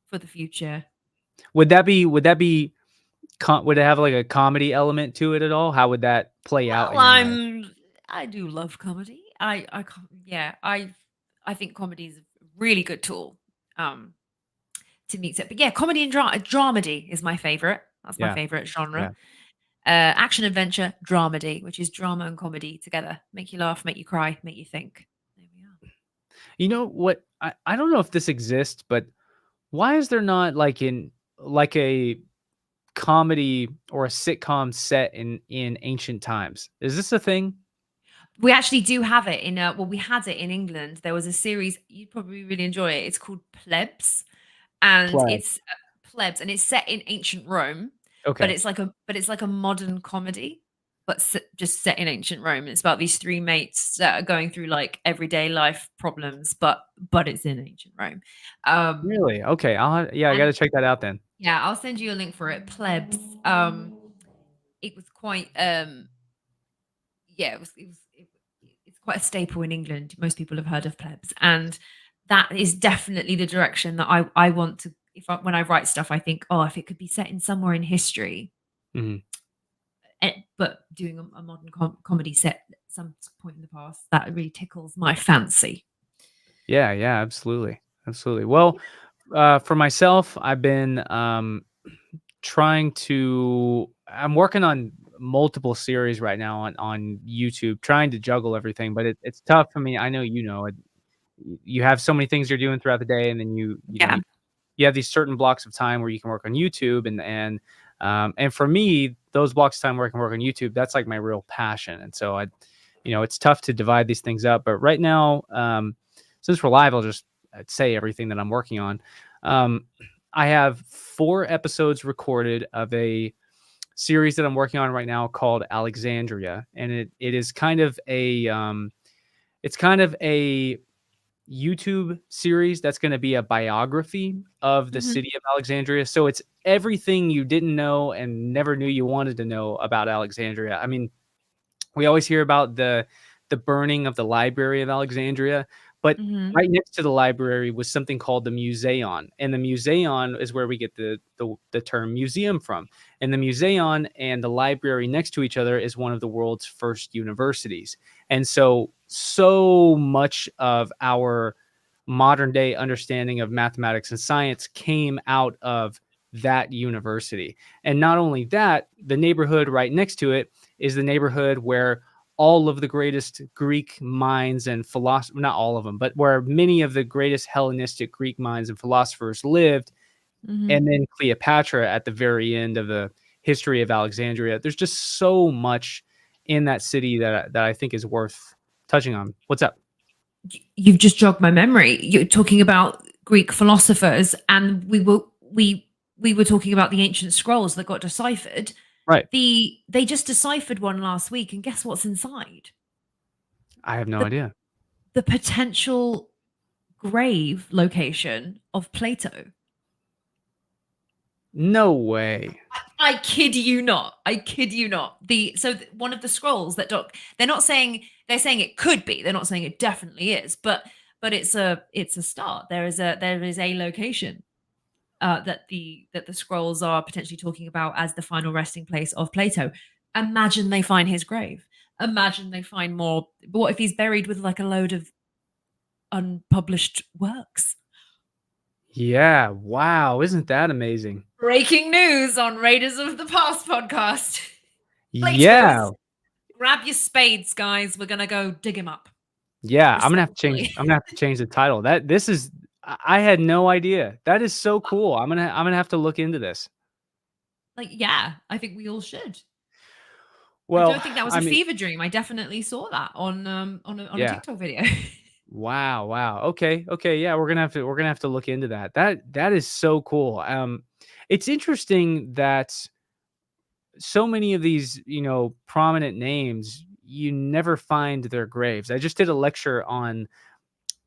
for the future. Would that be would it have like a comedy element to it at all? How would that play out Well, in your mind? I do love comedy. Yeah, I think comedy is a really good tool um to meet it. But yeah, comedy and dramedy is my favorite. That's my Yeah. favorite genre. Yeah. Action adventure dramedy, which is drama and comedy together. Make you laugh, make you cry, make you think. There we are. You know what? I don't know if this exists, but why is there not like a comedy or a sitcom set in ancient times? Is this a thing? We actually do have it in well, we had it in England. There was a series you'd probably really enjoy it. It's called Plebs, and Play. it's Plebs, and it's set in ancient Rome, but Okay. it's like a modern comedy, but just set in ancient Rome. It's about these three mates that are going through like everyday life problems, but it's in ancient Rome. Um, Really? Okay. Yeah, I got and to check that out then. yeah, I'll send you a link for it. Plebs. It was quite yeah, it's quite a staple in England. Most people have heard of Plebs, and that is definitely the direction that I want to. When I write stuff, I think, oh, if it could be set in somewhere in history, Mhm. but doing a modern comedy set at some point in the past, that really tickles my fancy. Yeah, yeah, absolutely. Absolutely. Well, for myself, I've been I'm working on multiple series right now on YouTube, trying to juggle everything, but it's tough for me. I know you know it. You have so many things you're doing throughout the day, and then Yeah. you have these certain blocks of time where you can work on YouTube, and for me, those blocks of time where I can work on YouTube, that's like my real passion. And so it's tough to divide these things up. But right now, since we're live, I'd say everything that I'm working on. Um, I have 4 episodes recorded of a series that I'm working on right now called Alexandria, and it is kind of a YouTube series that's going to be a biography of the Hmm. city of Alexandria. So it's everything you didn't know and never knew you wanted to know about Alexandria. I mean, we always hear about the burning of the Library of Alexandria, but Hmm. right next to the library was something called the Museon, and the Museon is where we get the term museum from. And the Museon and the library next to each other is one of the world's first universities. And so much of our modern day understanding of mathematics and science came out of that university. And not only that, the neighborhood right next to it is the neighborhood where all of the greatest Greek minds and philosophers, not all of them, but where many of the greatest Hellenistic Greek minds and philosophers lived. Hmm. And then Cleopatra at the very end of the history of Alexandria. There's just so much in that city that I think is worth touching on. What's up? You've just jogged my memory. You're talking about Greek philosophers, and we were talking about the ancient scrolls that got deciphered. Right. They just deciphered one last week, and guess what's inside? I have no The idea. the potential grave location of Plato. No way. I kid you not. I kid you not. One of the scrolls that they're not saying, they're saying it could be. They're not saying it definitely is, but it's a start. There is a location that the scrolls are potentially talking about as the final resting place of Plato. Imagine they find his grave. Imagine they find more. But what if he's buried with like a load of unpublished works? Yeah. Wow. Isn't that amazing? Breaking news on Raiders of the Past podcast. Yeah. Plato's. Grab your spades, guys. We're gonna go dig him up. Yeah. I'm Respectfully. gonna have to change the title. This is I had no idea. That is so cool. I'm gonna have to look into this. Like, yeah, I think we all should. I Well, don't think that was I a mean, fever dream. I definitely saw that on a yeah. TikTok video. Wow, wow. Okay, okay, yeah, we're gonna have to look into that. That is so cool. It's interesting that so many of these, prominent names, you never find their graves. I just did a lecture on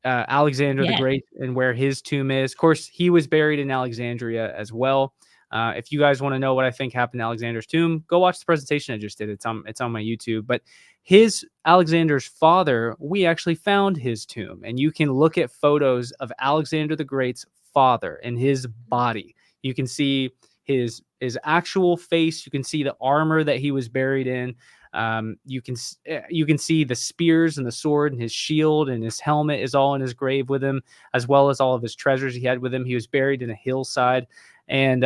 Alexander the Yeah. Great and where his tomb is. Of course, he was buried in Alexandria as well. If you guys want to know what I think happened to Alexander's tomb, go watch the presentation I just did. It's on my YouTube. But his Alexander's father, we actually found his tomb, and you can look at photos of Alexander the Great's father and his body. You can see his actual face. You can see the armor that he was buried in. You can see the spears and the sword and his shield and his helmet is all in his grave with him, as well as all of his treasures he had with him. He was buried in a hillside, and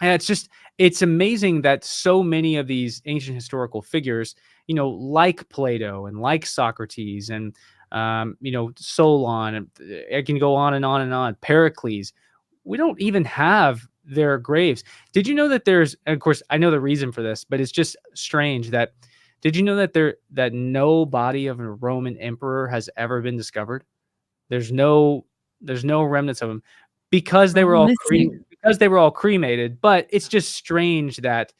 it's amazing that so many of these ancient historical figures, like Plato and like Socrates and Solon, and I can go on and on and on. Pericles, we don't even have their graves. Did you know that of course, I know the reason for this, but it's just strange that, did you know that no body of a Roman emperor has ever been discovered? There's no remnants of them because they were Roman all missing. cremated, but it's just strange that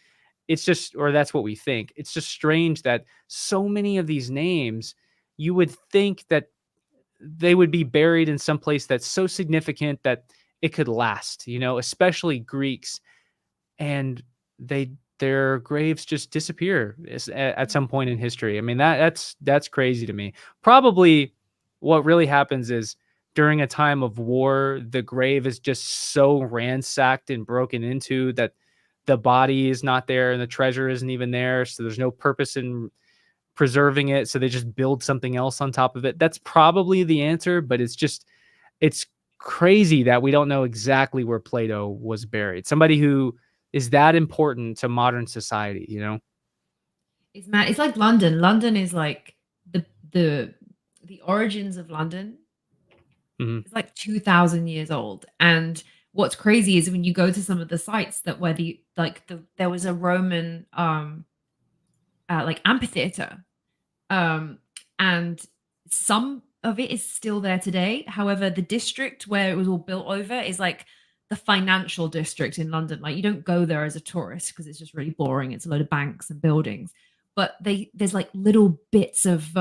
or that's what we think. It's just strange that so many of these names, you would think that they would be buried in some place that's so significant that it could last, especially Greeks, and their graves just disappear at some point in history. I mean, that's crazy to me. Probably what really happens is during a time of war, the grave is just so ransacked and broken into that the body is not there and the treasure isn't even there. So there's no purpose in preserving it. So they just build something else on top of it. That's probably the answer, but it's crazy that we don't know exactly where Plato was buried. Somebody who is that important to modern society, It's mad. It's like London. London is like the the origins of London. Mhm. It's like 2,000 years old. And what's crazy is when you go to some of the sites that where there was a Roman like amphitheater, and some of it is still there today. However, the district where it was all built over is like the financial district in London. Like, you don't go there as a tourist because it's just really boring. It's a load of banks and buildings. But there's like little bits of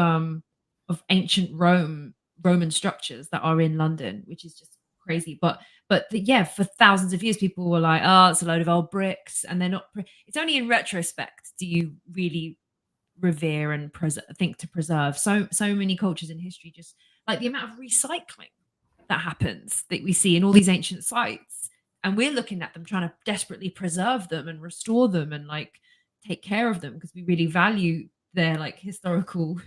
ancient Roman structures that are in London, which is just crazy. Yeah, for thousands of years, people were like, "Oh, it's a load of old bricks," and they're not. It's only in retrospect do you really revere and think to preserve. So many cultures in history, just like the amount of recycling that happens that we see in all these ancient sites, and we're looking at them trying to desperately preserve them and restore them and like take care of them because we really value their like historical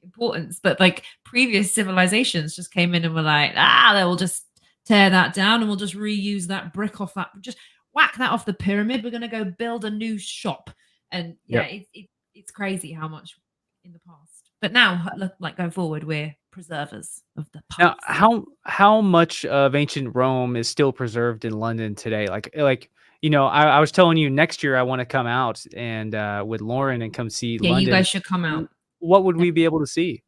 importance. But like previous civilizations just came in and were like, they will just tear that down and we'll just reuse that brick off that, just whack that off the pyramid. We're going to go build a new shop. And yeah, Yep. it's crazy how much in the past. But now, like going forward, we're preservers of the Now, past. how much of ancient Rome is still preserved in London today? I was telling you next year I want to come out and with Lauren and come see Yeah, you London. guys should come out. What would we be able to see?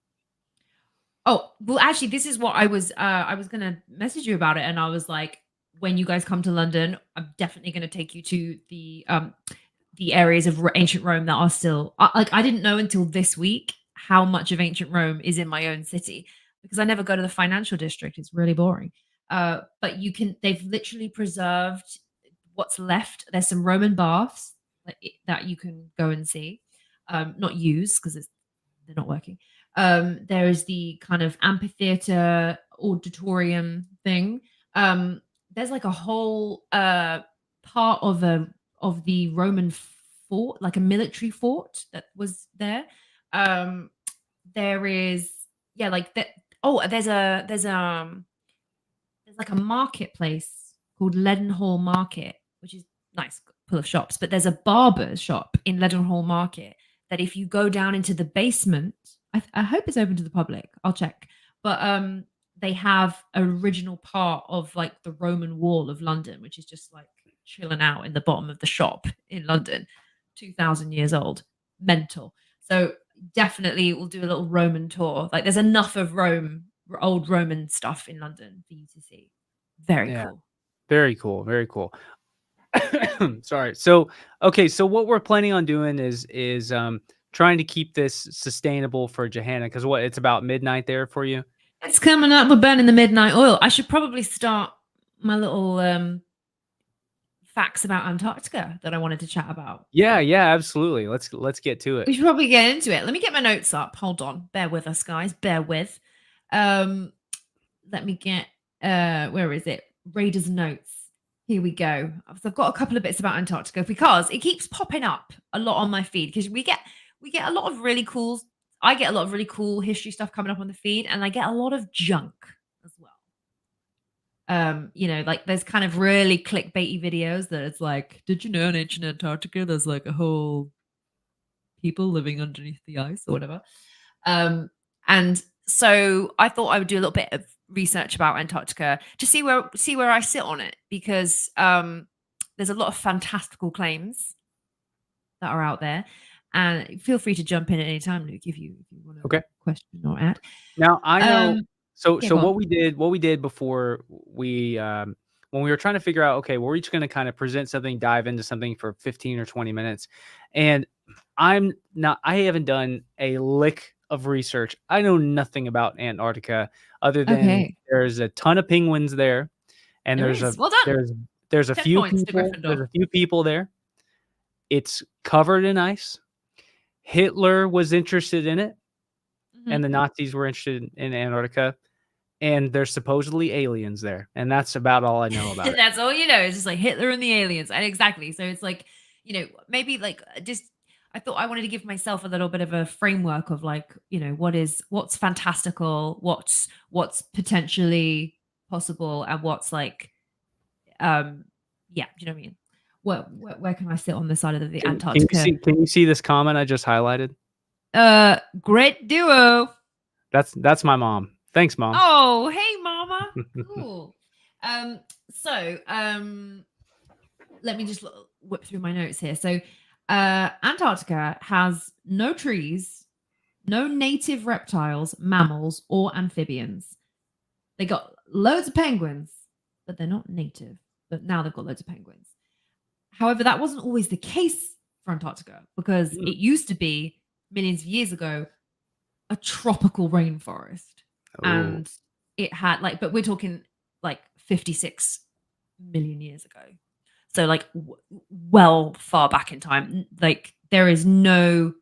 Oh, well, actually, this is what I was gonna message you about it, and I was like, when you guys come to London, I'm definitely gonna take you to the areas of ancient Rome that are still like I didn't know until this week how much of ancient Rome is in my own city because I never go to the financial district. It's really boring. But they've literally preserved what's left. There's some Roman baths that you can go and see, not use because they're not working. There is the kind of amphitheater auditorium thing. Um, there's like a whole part of the Roman fort, like a military fort that was there. Um, there is yeah, like that. Oh, there's like a marketplace called Leadenhall Market, which is nice, full of shops. But there's a barber shop in Leadenhall Market that if you go down into the basement, I hope it's open to the public. I'll check. But they have an original part of like the Roman Wall of London, which is just like chilling out in the bottom of the shop in London, 2,000 years old. Mental. So definitely we'll do a little Roman tour. Like there's enough of Rome, old Roman stuff in London for you to see. Very Yeah, cool. very cool, very cool. Sorry. So, okay, so what we're planning on doing is trying to keep this sustainable for Johanna because what it's about midnight there for you. It's coming up. We're burning the midnight oil. I should probably start my little facts about Antarctica that I wanted to chat about. Yeah, yeah, absolutely. Let's get to it. We should probably get into it. Let me get my notes up. Hold on. Bear with us, guys. Bear with. Um, let me get where is it? Raiders notes. Here we go. So I've got a couple of bits about Antarctica because it keeps popping up a lot on my feed because we get a lot of really cool. I get a lot of really cool history stuff coming up on the feed, and I get a lot of junk as well. Like there's kind of really clickbaity videos that it's like, did you know in ancient Antarctica there's like a whole people living underneath the ice or whatever. And so I thought I would do a little bit of research about Antarctica to see where I sit on it because there's a lot of fantastical claims that are out there. And feel free to jump in at any time, Luke, if you want to Okay. question or add. Now I know. So Yeah, so go on. what we did before we when we were trying to figure out, okay, we're each going to kind of present something, dive into something for 15 or 20 minutes, and I haven't done a lick of research. I know nothing about Antarctica other than Okay. there's a ton of penguins there, and There is. Well done. there's a 10 few points to people there's Gryffindor. a few people there. It's covered in ice. Hitler was interested in it, Mhm. and the Nazis were interested in Antarctica, and there's supposedly aliens there, and that's about all I know about it. That's all you know. It's just like Hitler and the aliens. And exactly. So it's like, maybe like just I thought I wanted to give myself a little bit of a framework of like, what's fantastical, what's potentially possible, and what's like yeah, do you know what I mean? Where can I sit on the side of the Antarctica? Can you see this comment I just highlighted? Great duo. That's my mom. Thanks, mom. Oh, hey mama. Cool. Um, so let me just whip through my notes here. So, Antarctica has no trees, no native reptiles, mammals, or amphibians. They got loads of penguins, but they're not native. But now they've got loads of penguins. However, that wasn't always the case for Antarctica because Mm. it used to be millions of years ago a tropical rainforest. Oh, And it had like, but we're talking like 56 million years ago. So like well far back in time. Like there is no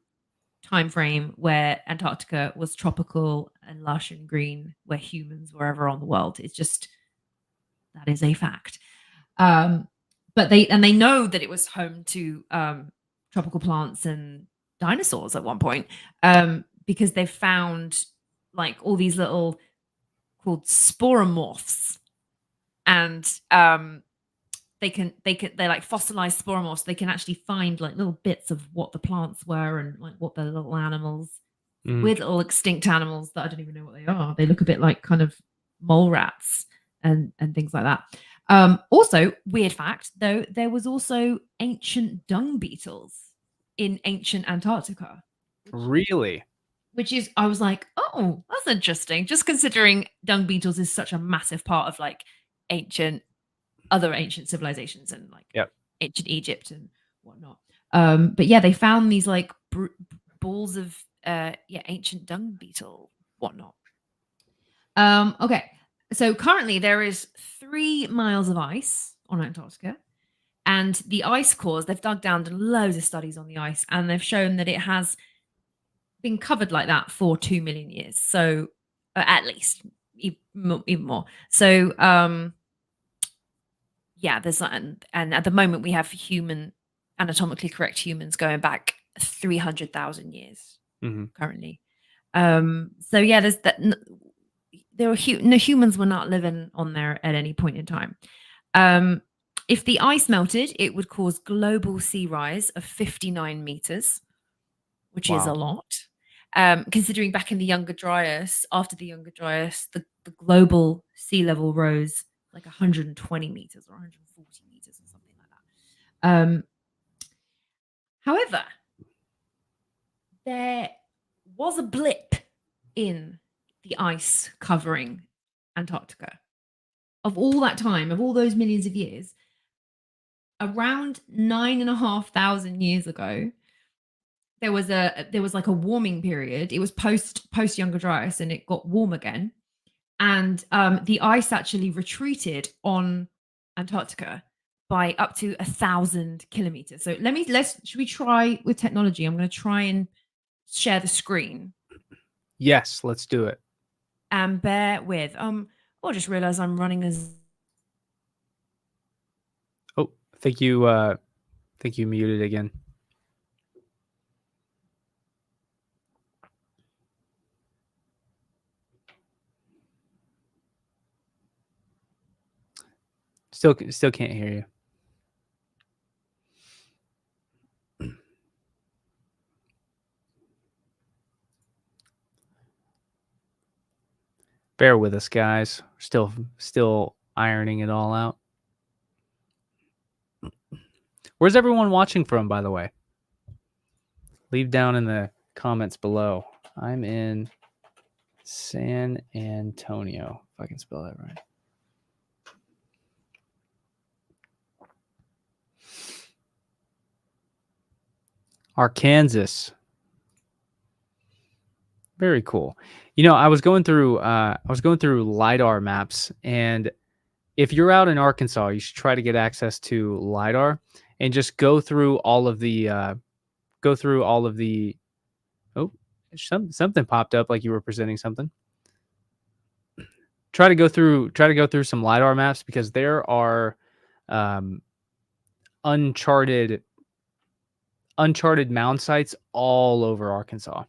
time frame where Antarctica was tropical and lush and green where humans were ever on the world. It's just that is a fact. But they know that it was home to tropical plants and dinosaurs at one point because they found like all these little called sporomorphs, and they're like fossilized sporomorphs. They can actually find like little bits of what the plants were and like what the little animals, weird little extinct animals that I don't even know what they are. They look a bit like kind of mole rats and things like that. Also, weird fact though, there was also ancient dung beetles in ancient Antarctica. really? which is, I was like, oh, that's interesting. Just considering dung beetles is such a massive part of like other ancient civilizations and like Yep. ancient Egypt and whatnot. But yeah, they found these like balls of ancient dung beetle whatnot. Okay, so currently there is 3 miles of ice on Antarctica, and the ice cores, they've dug down to loads of studies on the ice, and they've shown that it has been covered like that for 2 million years. So at least even more. So yeah, there's that, and at the moment we have anatomically correct humans going back 300,000 years currently. So yeah, there's that. No humans were not living on there at any point in time. If the ice melted, it would cause global sea rise of 59 meters, which is a lot. Considering back in the Younger Dryas, after the Younger Dryas, the global sea level rose like 120 meters or 140 meters or something like that. However, there was a blip in the ice covering Antarctica. Of all that time, of all those millions of years, around 9,500 years ago, there was like a warming period. It was post Younger Dryas, and it got warm again. And the ice actually retreated on Antarctica by up to 1,000 kilometers. So should we try with technology? I'm going to try and share the screen. Yes, let's do it. And bear with. I just realized I'm running as. Oh, I think you muted again. Still can't hear you. Bear with us, guys. We're still ironing it all out. Where's everyone watching from, by the way? Leave down in the comments below. I'm in San Antonio, if I can spell that right. Arkansas. Very cool. You know, I was going through LiDAR maps, and if you're out in Arkansas, you should try to get access to LiDAR and just go through all of the oh, something popped up like you were presenting something. Try to go through some LiDAR maps, because there are uncharted mound sites all over Arkansas.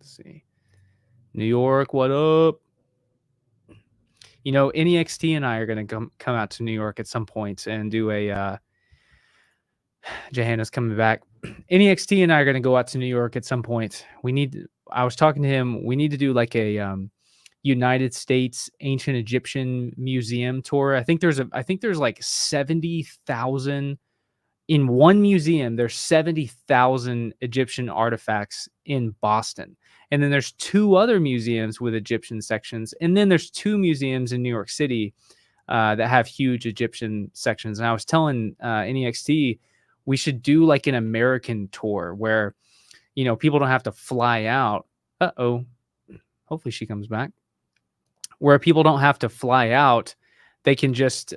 Let's see. New York, what up? You know, NEXT and I are going to come out to New York at some point and do a Johanna's coming back. NEXT and I are going to go out to New York at some point. I was talking to him. We need to do like a United States Ancient Egyptian Museum tour. I think there's like 70,000 in one museum. There's 70,000 Egyptian artifacts in Boston. And then there's 2 other museums with Egyptian sections. And then there's 2 museums in New York City that have huge Egyptian sections. And I was telling NEXT, we should do like an American tour where, you know, people don't have to fly out. Hopefully she comes back. Where people don't have to fly out. They can just,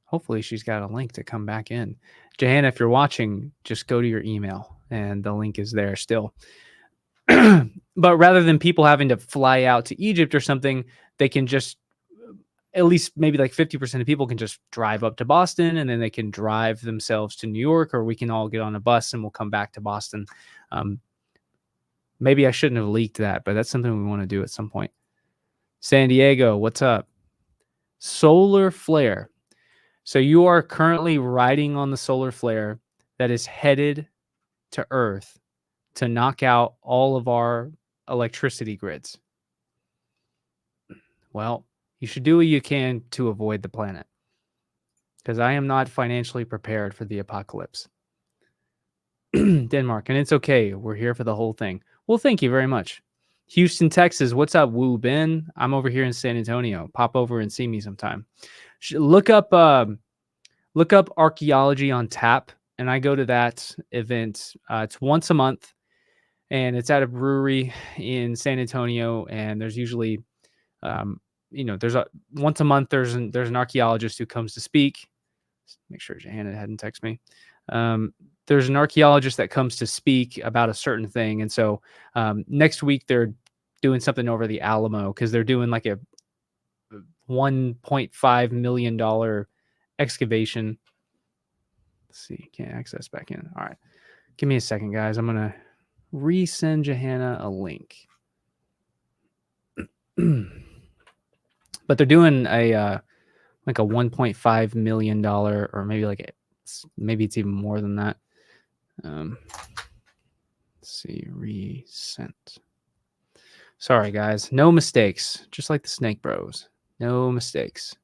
hopefully she's got a link to come back in. Johanna, if you're watching, just go to your email and the link is there still. But rather than people having to fly out to Egypt or something, they can just, at least maybe like 50% of people can just drive up to Boston, and then they can drive themselves to New York, or we can all get on a bus and we'll come back to Boston. Maybe I shouldn't have leaked that, but that's something we want to do at some point. San Diego, what's up? Solar flare. So you are currently riding on the solar flare that is headed to Earth to knock out all of our electricity grids. Well, you should do what you can to avoid the planet, because I am not financially prepared for the apocalypse. Denmark, and it's okay. We're here for the whole thing. Well, thank you very much. Houston, Texas. What's up, Woo Ben? I'm over here in San Antonio. Pop over and see me sometime. Look up archeology on tap, and I go to that event. It's once a month, and it's at a brewery in San Antonio. And there's usually, there's once a month. There's an archaeologist who comes to speak. Make sure Johanna hadn't texted me. There's an archaeologist that comes to speak about a certain thing. And so next week they're doing something over the Alamo because they're doing like a $1.5 million excavation. Let's see, can't access back in. All right. Give me a second, guys. I'm going to resend Johanna a link. But they're doing a like a $1.5 million, or maybe it's even more than that. Let's see, resent. Sorry, guys. No mistakes. Just like the Snake Bros. No mistakes.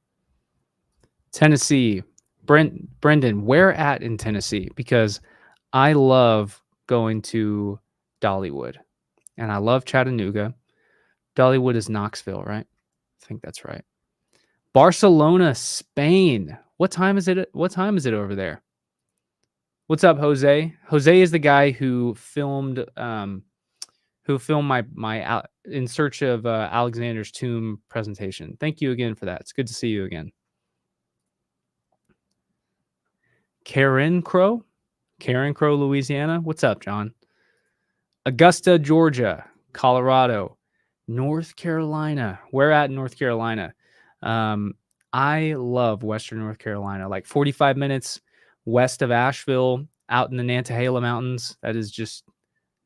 Tennessee. Brendan, where at in Tennessee? Because I love going to Dollywood. And I love Chattanooga. Dollywood is Knoxville, right? I think that's right. Barcelona, Spain. What time is it? What time is it over there? What's up, Jose? Jose is the guy who filmed my In Search of Alexander's Tomb presentation. Thank you again for that. It's good to see you again. Karen Crow, Louisiana. What's up, John? Augusta, Georgia, Colorado, North Carolina. Where at North Carolina? I love Western North Carolina, like 45 minutes west of Asheville, out in the Nantahala Mountains. That is just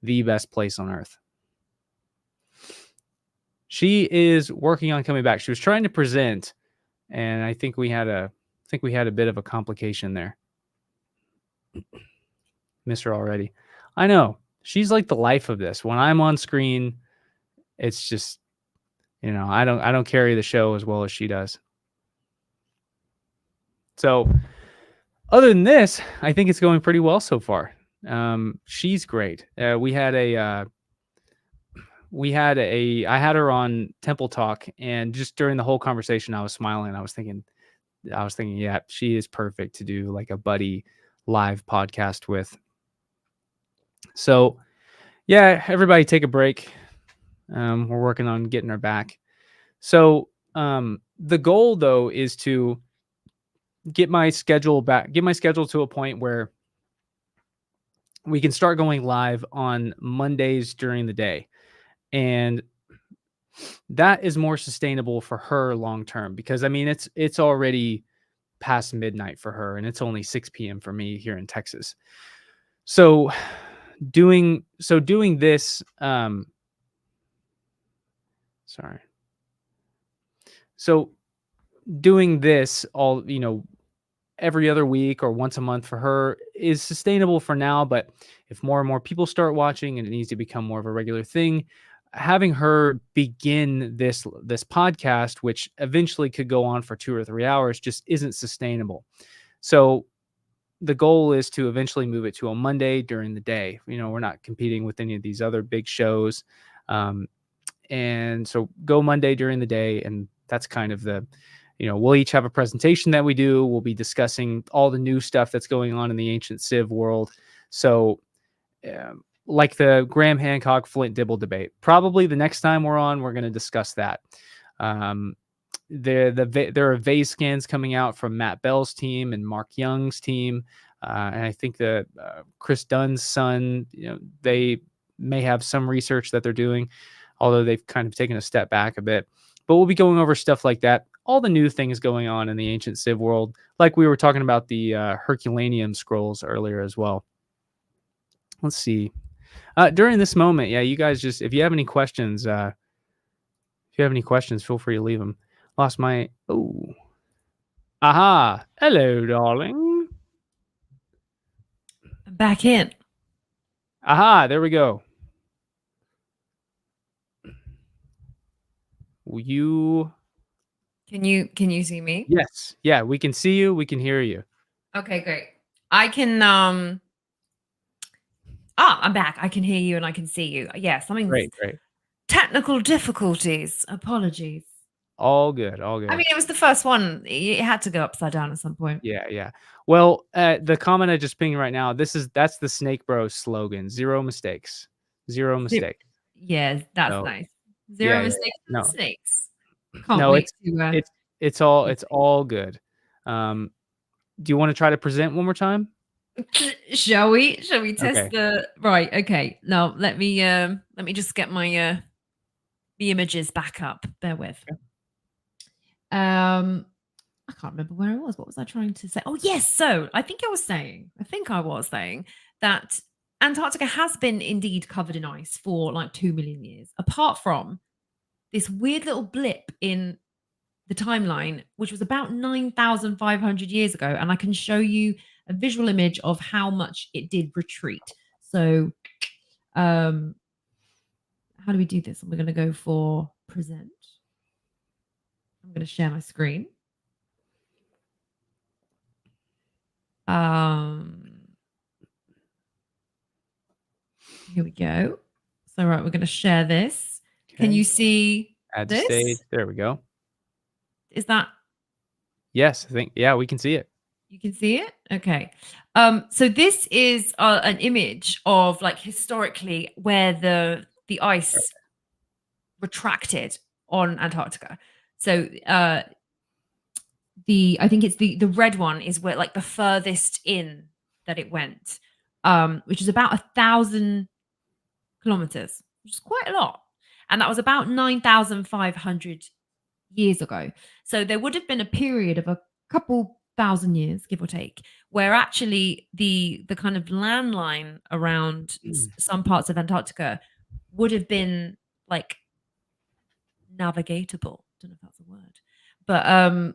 the best place on earth. She is working on coming back. She was trying to present, and I think we had a bit of a complication there. Miss her already. I know. She's like the life of this. When I'm on screen, it's just, I don't carry the show as well as she does. So other than this, I think it's going pretty well so far. She's great. I had her on Temple Talk, and just during the whole conversation, I was smiling. I was thinking, yeah, she is perfect to do like a buddy live podcast with. So yeah, everybody take a break. We're working on getting her back. So the goal though is to get my schedule to a point where we can start going live on Mondays during the day. And that is more sustainable for her long term, because I mean, it's already past midnight for her, and it's only 6 p.m. for me here in Texas. So doing this, So doing this all, every other week or once a month for her is sustainable for now. But if more and more people start watching and it needs to become more of a regular thing, having her begin this podcast, which eventually could go on for 2 or 3 hours, just isn't sustainable. So the goal is to eventually move it to a Monday during the day. We're not competing with any of these other big shows. And so go Monday during the day. And that's kind of the, we'll each have a presentation that we do. We'll be discussing all the new stuff that's going on in the ancient Civ world. So like the Graham Hancock Flint Dibble debate, probably the next time we're on, we're going to discuss that. There are vase scans coming out from Matt Bell's team and Mark Young's team. And I think that Chris Dunn's son, they may have some research that they're doing, although they've kind of taken a step back a bit. But we'll be going over stuff like that. All the new things going on in the ancient Civ world, like we were talking about the Herculaneum scrolls earlier as well. Let's see. During this moment, yeah, you guys just, if you have any questions, feel free to leave them. Lost my, aha. Hello, darling. I'm back in. Aha, there we go. You Can you see me? Yes. Yeah, we can see you, we can hear you. Okay, great. I can I'm back. I can hear you and I can see you. Yeah, something's Great, great. technical difficulties. Apologies. All good, all I good. mean, it was the first one. It had to go upside down at some point. Yeah, yeah. Well, the comment I just pinged right now, that's the Snake Bros slogan. Zero mistakes. Zero Zero. mistakes. Yeah, that's So nice. yeah, Zero yeah, yeah. mistakes for the No, snakes. Can't no, wait to it's it's use all good. Um, do you want to try to present one more time? it. Shall we? Shall we test Okay. the right? Okay. Now let me just get my the images back up. Bear with. Okay. I can't remember where I was. What was I trying to say? Oh, yes. So I think I was saying that Antarctica has been indeed covered in ice for like 2 million years, apart from this weird little blip in the timeline, which was about 9,500 years ago. And I can show you a visual image of how much it did retreat. So, how do we do this? We're going to go for present. I'm going to share my screen. Here we go. So, right, we're going to share this. Can Okay. you see Add to stage. this? There we go. Is that Yes, I think yeah, we can see it. you can see it? Okay. So this is an image of like historically where the ice retracted on Antarctica. So I think it's the red one is where like the furthest in that it went, which is about 1,000 kilometers, which is quite a lot. And that was about 9,500 years ago. So there would have been a period of a couple thousand years, give or take, where actually the kind of landline around some parts of Antarctica would have been like navigatable. Don't know if that's a word, but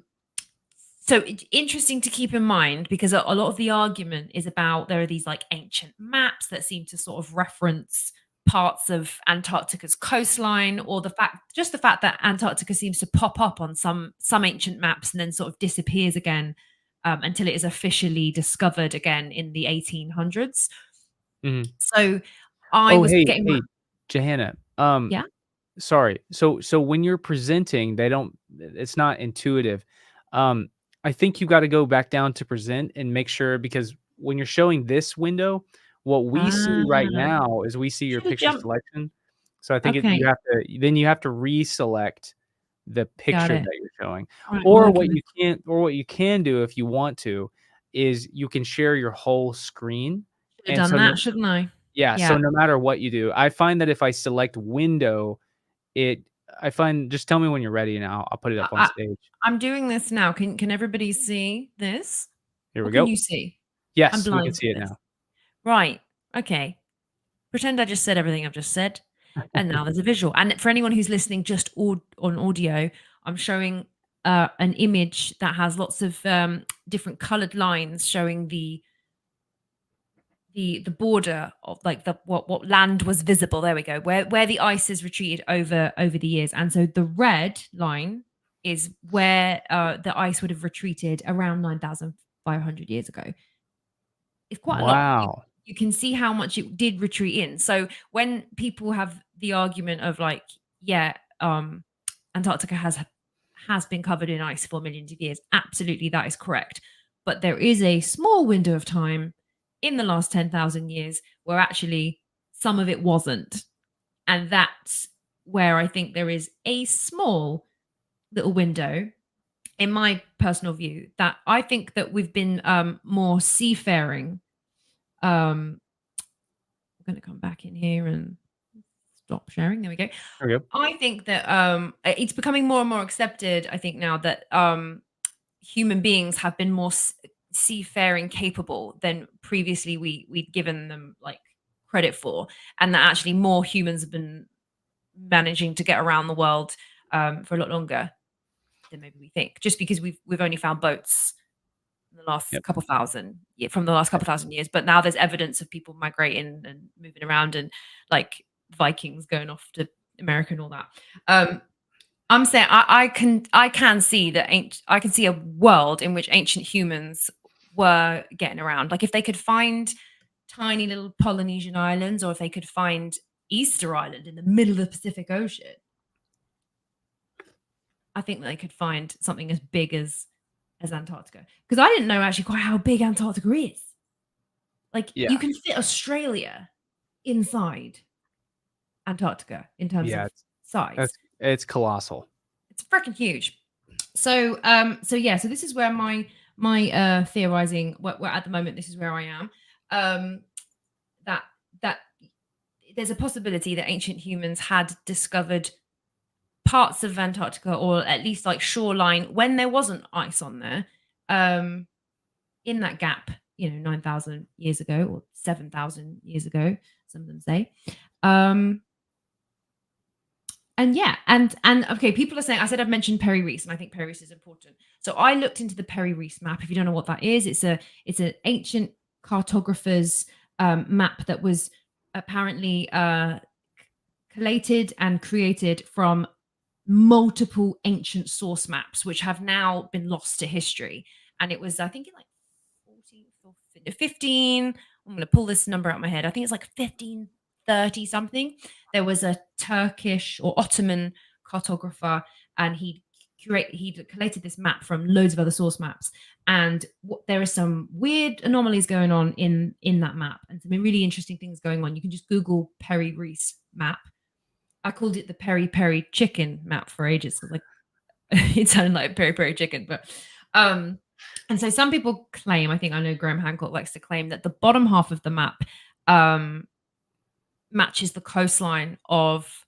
so it's interesting to keep in mind because a lot of the argument is about there are these like ancient maps that seem to sort of reference parts of Antarctica's coastline, or the fact that Antarctica seems to pop up on some ancient maps and then sort of disappears again until it is officially discovered again in the 1800s. Mhm. So I Oh, was hey, getting my hey, Johanna. yeah. Sorry. So when you're presenting, it's not intuitive. Um, I think you gotta go back down to present and make sure because when you're showing this window, what we see right Ah, now is we see your should have picture jumped. selection. So I think Okay, you have to reselect the got picture it. that you're showing. All right, I'm working this. Or what you can do if you want to is you can share your whole screen. Should have And done so that, shouldn't I? yeah, so Yeah. no matter what you do, I find that if I select window, it I find just tell me when you're ready and I'll put it up on I, stage. I'm doing this now. Can everybody see this? Here we What can go. you see? I'm Yes, we can blind see to it this. now. Right. Okay. Pretend I just said everything I've just said, and now there's a visual. And for anyone who's listening just on audio, I'm showing an image that has lots of different colored lines showing the border of like the what land was visible. There we go. Where the ice has retreated over the years. And so the red line is where the ice would have retreated around 9,500 years ago. It's quite a lot. Wow. You can see how much it did retreat in. So when people have the argument of like, yeah, Antarctica has been covered in ice for millions of years, absolutely that is correct. But there is a small window of time in the last 10,000 years where actually some of it wasn't. And that's where I think there is a small little window in my personal view that I think that we've been more seafaring. I'm going to come back in here and stop sharing. There we go. There we go. I think that it's becoming more and more accepted. I think now that human beings have been more seafaring capable than previously we'd given them like credit for, and that actually more humans have been managing to get around the world for a lot longer than maybe we think. Just because we've only found boats in the last Yep. couple thousand from the last couple thousand years, but now there's evidence of people migrating and moving around and like Vikings going off to America and all that. I'm saying I can see that I can see a world in which ancient humans were getting around. Like if they could find tiny little Polynesian islands, or if they could find Easter Island in the middle of the Pacific Ocean, I think they could find something as big as Antarctica. Because I didn't know actually quite how big Antarctica is. Like, Yeah. you can fit Australia inside Antarctica in terms Yeah. of size. It's colossal. It's freaking huge. So so this is where my theorizing, where at the moment this is where I am. That there's a possibility that ancient humans had discovered parts of Antarctica, or at least like shoreline, when there wasn't ice on there, in that gap, 9,000 years ago or 7,000 years ago, some of them say. And okay, people are saying, I said I've mentioned Perry Reis, and I think Perry Reis is important. So I looked into the Perry Reis map. If you don't know what that is, it's an ancient cartographer's map that was apparently collated and created from multiple ancient source maps, which have now been lost to history. And it was, I think, in like 14 or 15. I'm going to pull this number out of my head. I think it's like 1530 something. There was a Turkish or Ottoman cartographer, and he collated this map from loads of other source maps. And there are some weird anomalies going on in that map, and some really interesting things going on. You can just Google Perry Reis map. I called it the Peri Peri chicken map for ages. So, like, it sounded like Peri Peri chicken, but and so some people claim, I think I know Graham Hancock likes to claim, that the bottom half of the map matches the coastline of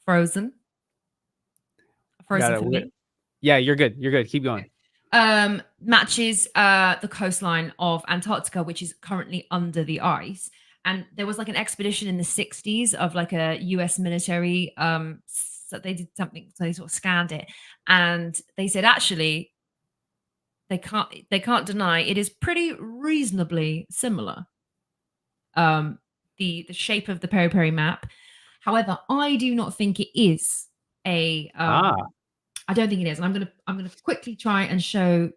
frozen for me. Yeah, you're good. You're good. Keep going. Matches the coastline of Antarctica, which is currently under the ice. And there was like an expedition in the 60s of like a US military. So they did something, so they sort of scanned it, and they said actually they can't deny it is pretty reasonably similar. The shape of the Peri Peri map. However, I do not think it is a I don't think it is. And I'm gonna quickly try and show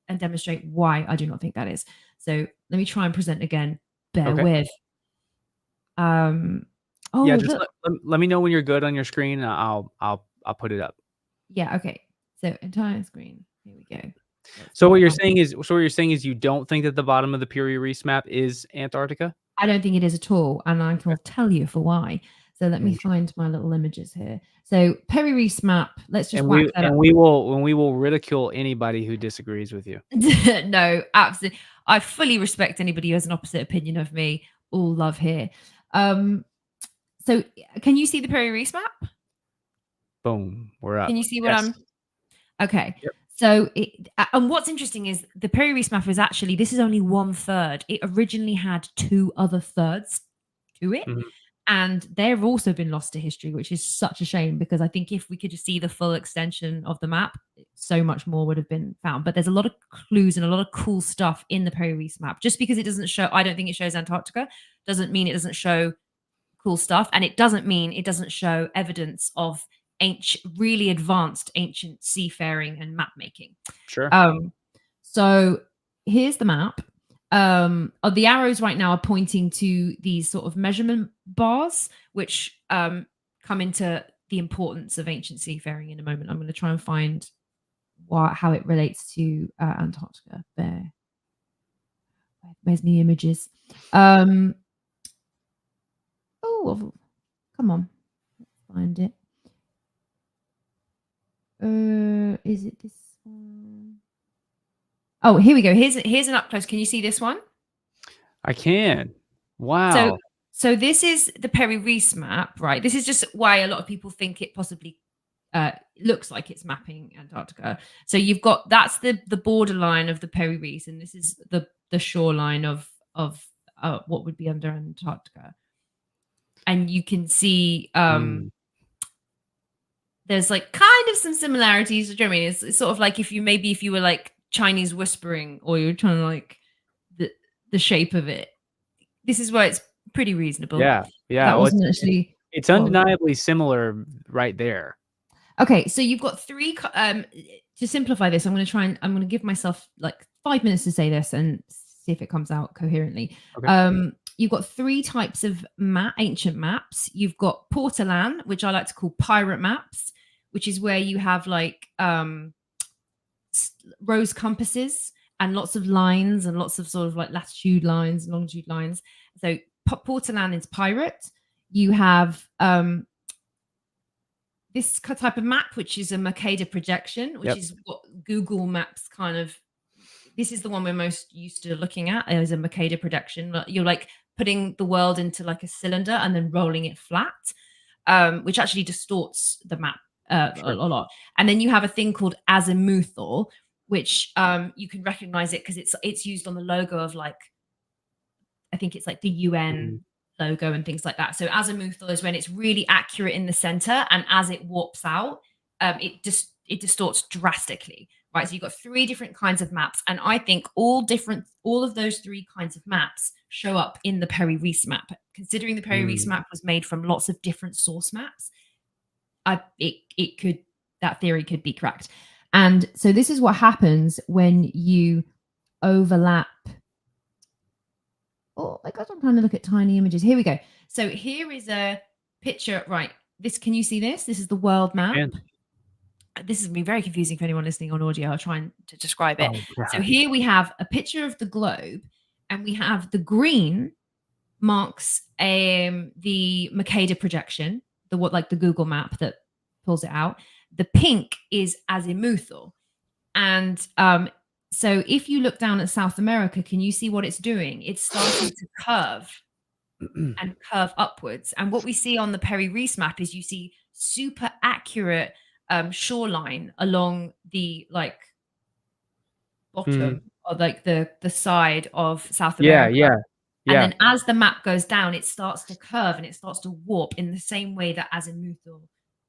and demonstrate why I do not think that is. So let me try and present again. Bear with. Just let me know when you're good on your screen. I'll put it up. Yeah. Okay. So entire screen. Here we go. So what you're saying is you don't think that the bottom of the Peri Reis map is Antarctica? I don't think it is at all, and I can tell you for why. So let me find my little images here. So Perry Reis map. Let's just whack that up. And we will ridicule anybody who disagrees with you. No, absolutely. I fully respect anybody who has an opposite opinion of me. All love here. So can you see the Perry Reis map? Boom, we're up. Can you see what I'm? Okay. Yep. So and what's interesting is the Perry Reis map is actually, this is only 1/3. It originally had 2 other thirds to it. Mm-hmm. And they've also been lost to history, which is such a shame, because I think if we could just see the full extension of the map, so much more would have been found. But there's a lot of clues and a lot of cool stuff in the Perry Reis map. Just because it doesn't show, I don't think it shows Antarctica, doesn't mean it doesn't show cool stuff. And it doesn't mean it doesn't show evidence of really advanced ancient seafaring and map making. Sure. So here's the map. The arrows right now are pointing to these sort of measurement bars, which come into the importance of ancient seafaring in a moment. I'm going to try and find how it relates to Antarctica. Where's the images? Oh, come on, let's find it. Is it this one? Oh, here we go. Here's an up close. Can you see this one? I can. Wow. So this is the Perry Reis map, right? This is just why a lot of people think it possibly looks like it's mapping Antarctica. So you've got, that's the borderline of the Perry Reis, and this is the shoreline of what would be under Antarctica. And you can see there's like kind of some similarities. Do you know what I mean? It's sort of like if you were like Chinese whispering, or you're trying to like the shape of it. This is where it's pretty reasonable. Yeah. That wasn't actually. It's undeniably similar right there. Okay, so you've got 3. To simplify this, I'm going to give myself like 5 minutes to say this and see if it comes out coherently. Okay. You've got 3 types of ancient maps. You've got Portolan, which I like to call pirate maps, which is where you have like rose compasses and lots of lines and lots of sort of like latitude lines and longitude lines. So Portolan is pirate. You have this type of map, which is a Mercator projection, which is what Google Maps kind of, this is the one we're most used to looking at, is a Mercator projection. You're like putting the world into like a cylinder and then rolling it flat, which actually distorts the map a lot. And then you have a thing called azimuthal, which you can recognize it because it's used on the logo of like, I think it's like the UN logo and things like that. So azimuthal is when it's really accurate in the center, and as it warps out, it distorts drastically, right? So you've got 3 different kinds of maps, and I think all of those 3 kinds of maps show up in the Reis map. Considering the Reis map was made from lots of different source maps, that theory could be correct. And so this is what happens when you overlap. Oh my God, I'm trying to look at tiny images. Here we go. So here is a picture, right? Can you see this? This is the world map. This is going to be very confusing for anyone listening on audio. I'll try to describe it. So here we have a picture of the globe, and we have the green marks the Mercator projection, the Google map that pulls it out. The pink is azimuthal. And so if you look down at South America, can you see what it's doing? It's starting to curve and curve upwards. And what we see on the Reis map is you see super accurate shoreline along the like bottom or like the side of South America. And then as the map goes down, it starts to curve and it starts to warp in the same way that azimuthal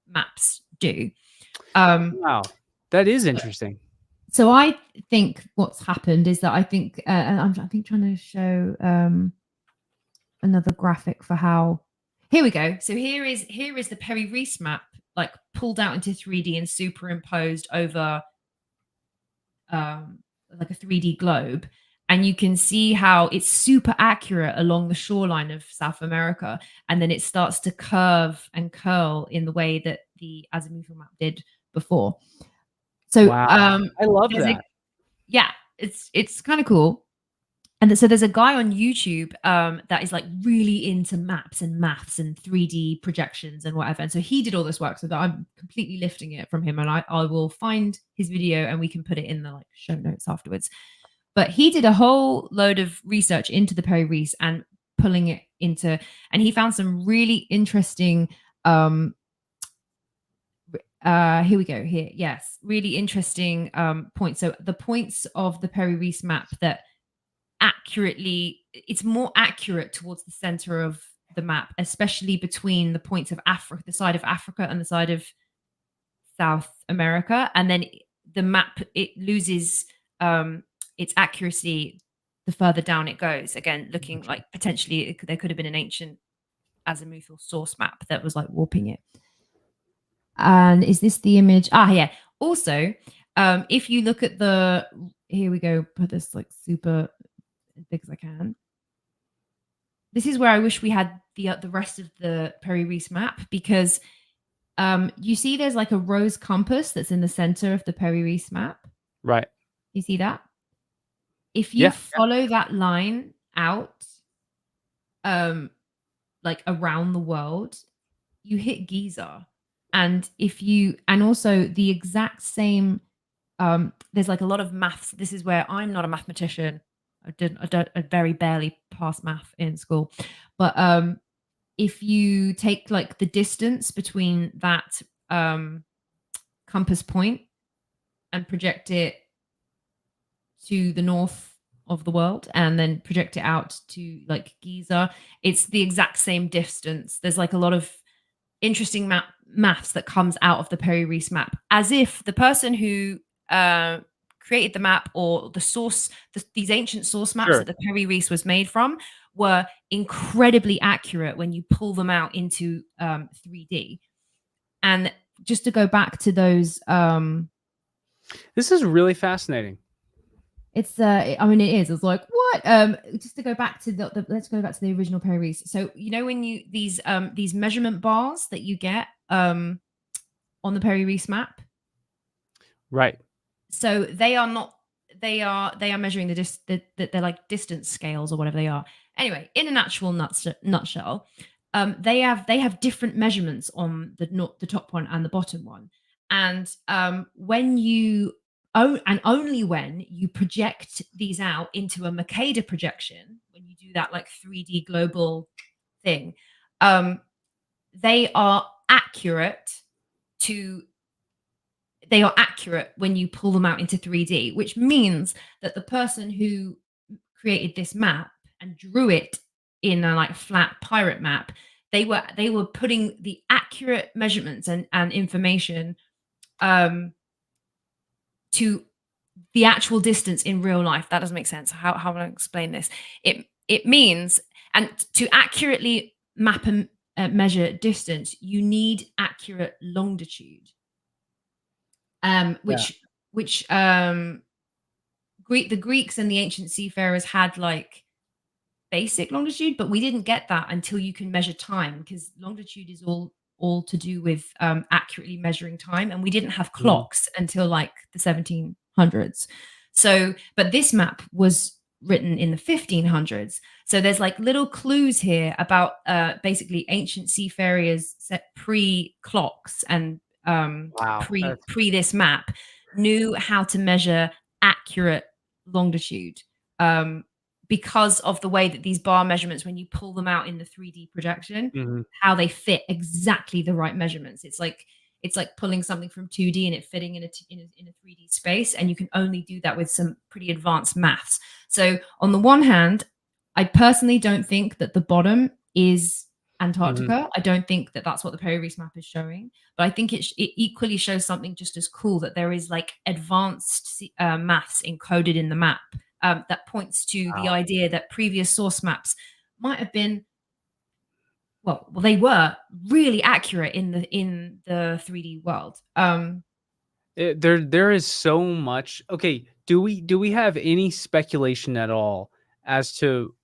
maps do. Wow, that is interesting. So I think what's happened is that I think I'm trying to show another graphic for how. Here we go. So here is the Reis map, like pulled out into 3D and superimposed over like a 3D globe, and you can see how it's super accurate along the shoreline of South America, and then it starts to curve and curl in the way that the azimuthal map did before. So wow. I love that. It's kind of cool. And so there's a guy on YouTube that is like really into maps and maths and 3D projections and whatever. And so he did all this work, so that I'm completely lifting it from him. And I will find his video and we can put it in the like show notes afterwards. But he did a whole load of research into the Reis and pulling it into, and he found some really interesting here we go. Here, yes, really interesting points. So the points of the Reis map that it's more accurate towards the center of the map, especially between the points of Africa, the side of Africa and the side of South America. And then the map, it loses its accuracy the further down it goes. Again, looking like potentially there could have been an ancient azimuthal source map that was like warping it. And is this the image? Yeah. Also, if you look at here we go, put this like super as big as I can. This is where I wish we had the rest of the Reis map, because you see there's like a rose compass that's in the center of the Reis map. Right. You see that? If you follow that line out, like around the world, you hit Giza. And also the exact same, there's like a lot of maths. This is where I'm not a mathematician. I very barely passed math in school. But if you take like the distance between that compass point and project it to the north of the world and then project it out to like Giza, it's the exact same distance. There's like a lot of interesting maths that comes out of the Reis map, as if the person who created the map or the source, these ancient source maps that the Reis was made from, were incredibly accurate when you pull them out into 3D. And just to go back to those, this is really fascinating. It's I mean it is. It's like what? Just to go back to let's go back to the original Perry Reis. So you know when you these measurement bars that you get on the Perry Reis map. Right. So they are not they are measuring they're like distance scales or whatever they are. Anyway, in an actual nutshell, they have different measurements on the top one and the bottom one, and when you and only when you project these out into a Mercator projection, when you do that like 3D global thing, um, they are accurate to they are accurate when you pull them out into 3D, which means that the person who created this map and drew it in a like flat pirate map, they were putting the accurate measurements and information um to the actual distance in real life. That doesn't make sense. How would I explain this? It means, and to accurately map and measure distance, you need accurate longitude. Yeah. Which the Greeks and the ancient seafarers had like basic longitude, but we didn't get that until you can measure time, because longitude is all to do with accurately measuring time, and we didn't have Mhm. clocks until like the 1700s. So, but this map was written in the 1500s. So there's like little clues here about basically ancient seafarers set pre clocks and Wow. pre this map knew how to measure accurate longitude. Um, because of the way that these bar measurements, when you pull them out in the 3D projection, Mhm. how they fit exactly the right measurements. It's like pulling something from 2D and it fitting in a 3D space, and you can only do that with some pretty advanced maths. So on the one hand, I personally don't think that the bottom is Mhm. Antarctica. I don't think that that's what the Perry Reis map is showing, but I think it equally shows something just as cool, that there is like advanced maths encoded in the map, that points to the Wow. idea that previous source maps might have been well they were really accurate in the 3D world. There is so much. Okay, do we have any speculation at all as to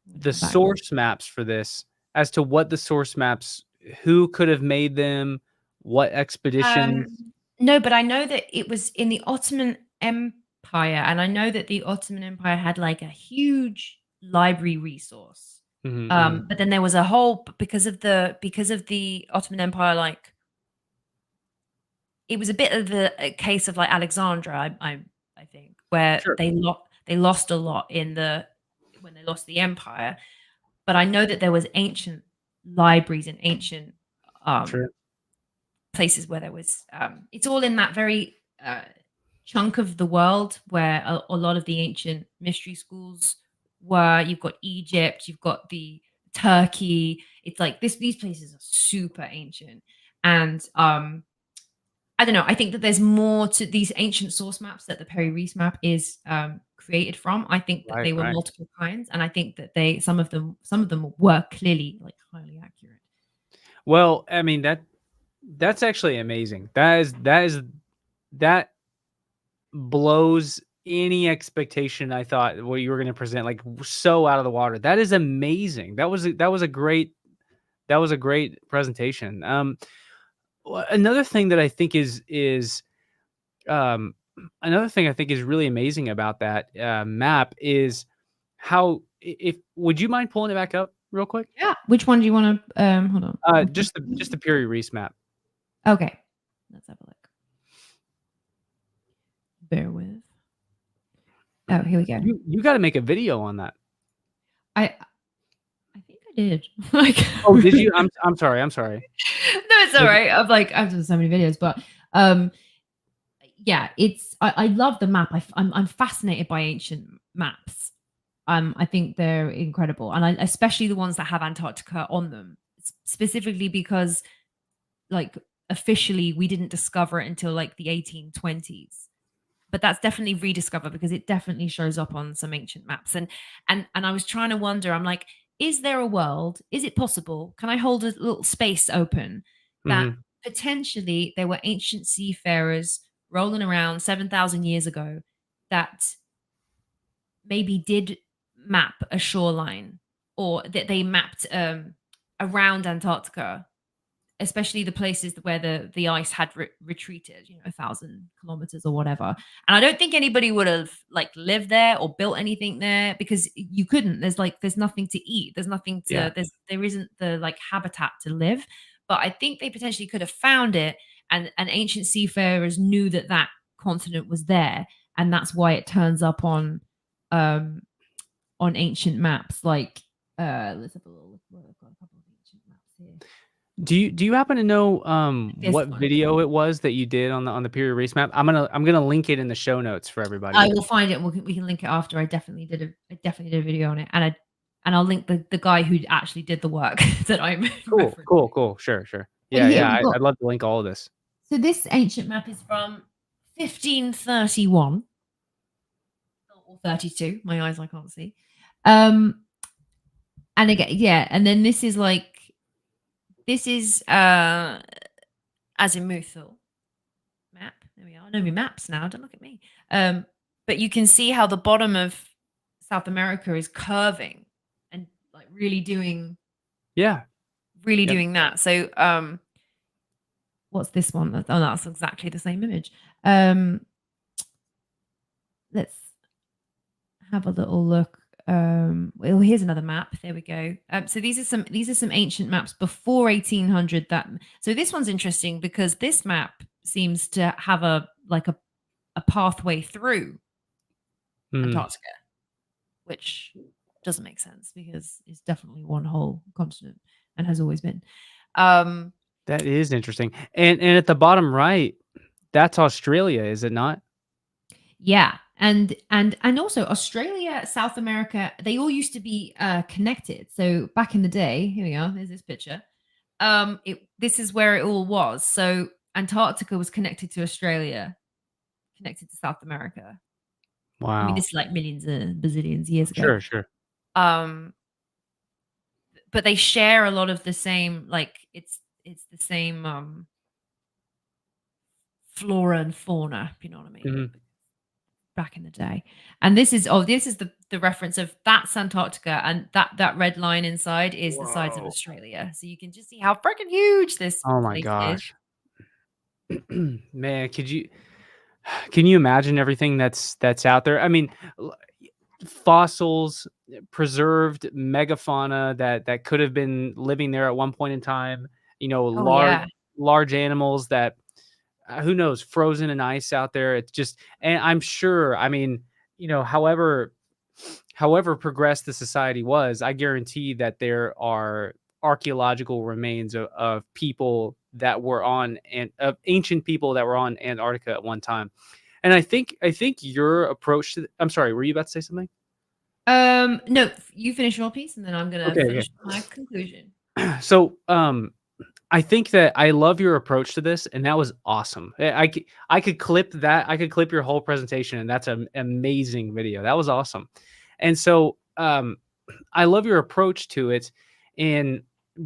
the Going backwards. source maps for this? As to what the source maps, who could have made them, what expeditions? No, but I know that it was in the Ottoman Empire, and I know that the Ottoman Empire had like a huge library resource. Mhm, mhm. But then there was a whole, because of the Ottoman Empire, like it was a bit of a case of like Alexandra, I think, where Sure, they lost a lot when they lost the empire. But I know that there was ancient libraries and ancient um sure. places where there was it's all in that very chunk of the world where a lot of the ancient mystery schools were. You've got Egypt, you've got the Turkey. It's like these places are super ancient. And I don't know. I think that there's more to these ancient source maps that the Perry Reis map is created from. I think that Right, they were right. multiple kinds, and I think that some of them were clearly like highly accurate. Well, I mean, that's actually amazing. That blows any expectation I thought what you were gonna present, like, so out of the water. That is amazing. That was a great presentation. Another thing that I think is um, another thing I think is really amazing about that map is how if would you mind pulling it back up real quick? Yeah. Which one do you want to? Hold on. Just the Puri Reese map. Okay. Let's have a look. Bear with. Oh, here we go. You got to make a video on that. I I think I did. Like, Oh, no, did you? I'm sorry. I'm sorry. it's all right. I've done so many videos, but um, yeah, I love the map. I'm fascinated by ancient maps. I think they're incredible, and especially the ones that have Antarctica on them, specifically because like officially we didn't discover it until like the 1820s. But that's definitely rediscovered because it definitely shows up on some ancient maps. And I was trying to wonder, I'm like, is there a world? Is it possible? Can I hold a little space open that Mhm. potentially there were ancient seafarers rolling around 7,000 years ago that maybe did map a shoreline, or that they mapped around Antarctica, especially the places where the ice had retreated, 1,000 kilometers or whatever. And I don't think anybody would have like lived there or built anything there, because you couldn't. There's nothing to eat. There's nothing Yeah. to there isn't the like habitat to live. But I think they potentially could have found it, and ancient seafarers knew that that continent was there, and that's why it turns up um on ancient maps. Like, let's have a little look. Well, I've got a couple of ancient maps here. Do you happen to know This what one. video it was that you did on the period race map? I'm gonna link it in the show notes for everybody. I will find it, and we can link it after. I definitely did a video on it, and I'll link the guy who actually did the work that I'm Cool, referencing. cool, cool. Sure, sure. But Yeah, here yeah. we've got, I'd love to link all of this. so this ancient map is from 1531 or 32. My eyes, I can't see. And again, yeah, and then this is azimuthal map. There we are. I know my maps now. Don't look at me. But you can see how the bottom of South America is curving and like really doing Yeah. Yep. that. So what's this one? Oh, that's exactly the same image. Let's have a little look. Well, here's another map. There we go. So these are some ancient maps before 1800. So this one's interesting because this map seems to have a pathway through Antarctica, which doesn't make sense because it's definitely one whole continent and has always been. That is interesting. And at the bottom right, that's Australia, is it not? Yeah. And also Australia, South America, they all used to be connected. So back in the day, here we are, there's this picture. This is where it all was. So Antarctica was connected to Australia, connected to South America. I mean, Wow. this is like millions and bazillions years ago. Sure, sure. But they share a lot of the same, like it's the same flora and fauna, if you know what I mean. Mhm. Back in the day. And this is the reference of that's Antarctica, and that red line inside is the sides of Whoa. Australia. So you can just see how freaking huge this Oh my place is. gosh. Man, can you imagine everything that's out there? I mean, fossils, preserved megafauna that could have been living there at one point in time, Oh yeah. large animals that who knows, frozen in ice out there. It's just, and I'm sure, I mean, however progressed the society was, I guarantee that there are archaeological remains of people that were on, and of ancient people that were on Antarctica at one time. And I think your approach to I'm sorry, were you about to say something? No, you finish your piece and then I'm gonna Okay, finish my conclusion. So, I think that I love your approach to this, and that was awesome. I could clip that. I could clip your whole presentation, and that's an amazing video. That was awesome. And so, I love your approach to it, and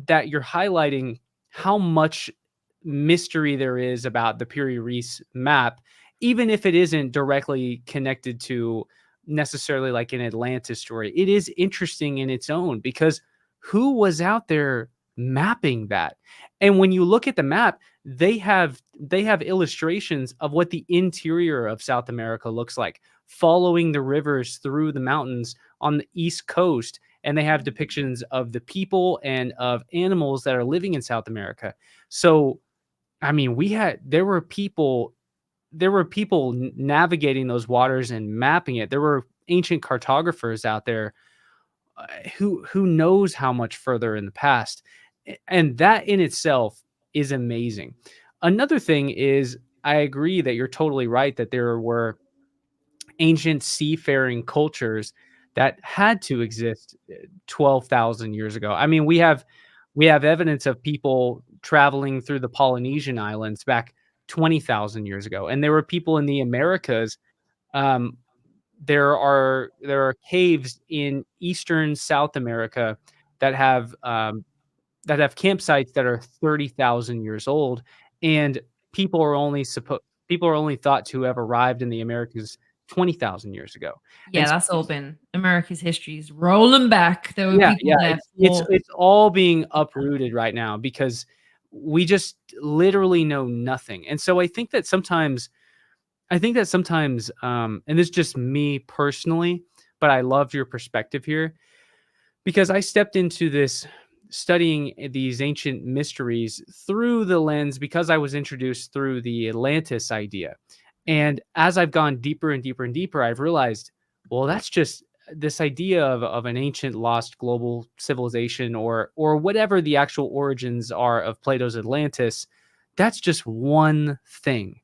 that you're highlighting how much mystery there is about the Piri Reis map, even if it isn't directly connected to necessarily like an Atlantis story. It is interesting in its own because who was out there mapping that? And when you look at the map, they have illustrations of what the interior of South America looks like, following the rivers through the mountains on the east coast, and they have depictions of the people and of animals that are living in South America. So, I mean, there were people navigating those waters and mapping it. There were ancient cartographers out there who knows how much further in the past. And that in itself is amazing. Another thing is, I agree that you're totally right that there were ancient seafaring cultures that had to exist 12,000 years ago. I mean, we have evidence of people traveling through the Polynesian islands back 20,000 years ago, and there were people in the Americas. Um, there are caves in eastern South America that have campsites that are 30,000 years old, and people are only thought to have arrived in the Americas 20,000 years ago. Yeah, And that's all been America's history's rolling back. There were yeah, people yeah, there it's for it's all being uprooted right now because we just literally know nothing. And so I think that sometimes, and this is just me personally, but I loved your perspective here because I stepped into this studying these ancient mysteries through the lens because I was introduced through the Atlantis idea. And as I've gone deeper and deeper and deeper, I've realized, well, that's just this idea of an ancient lost global civilization or whatever the actual origins are of Plato's Atlantis. That's just one thing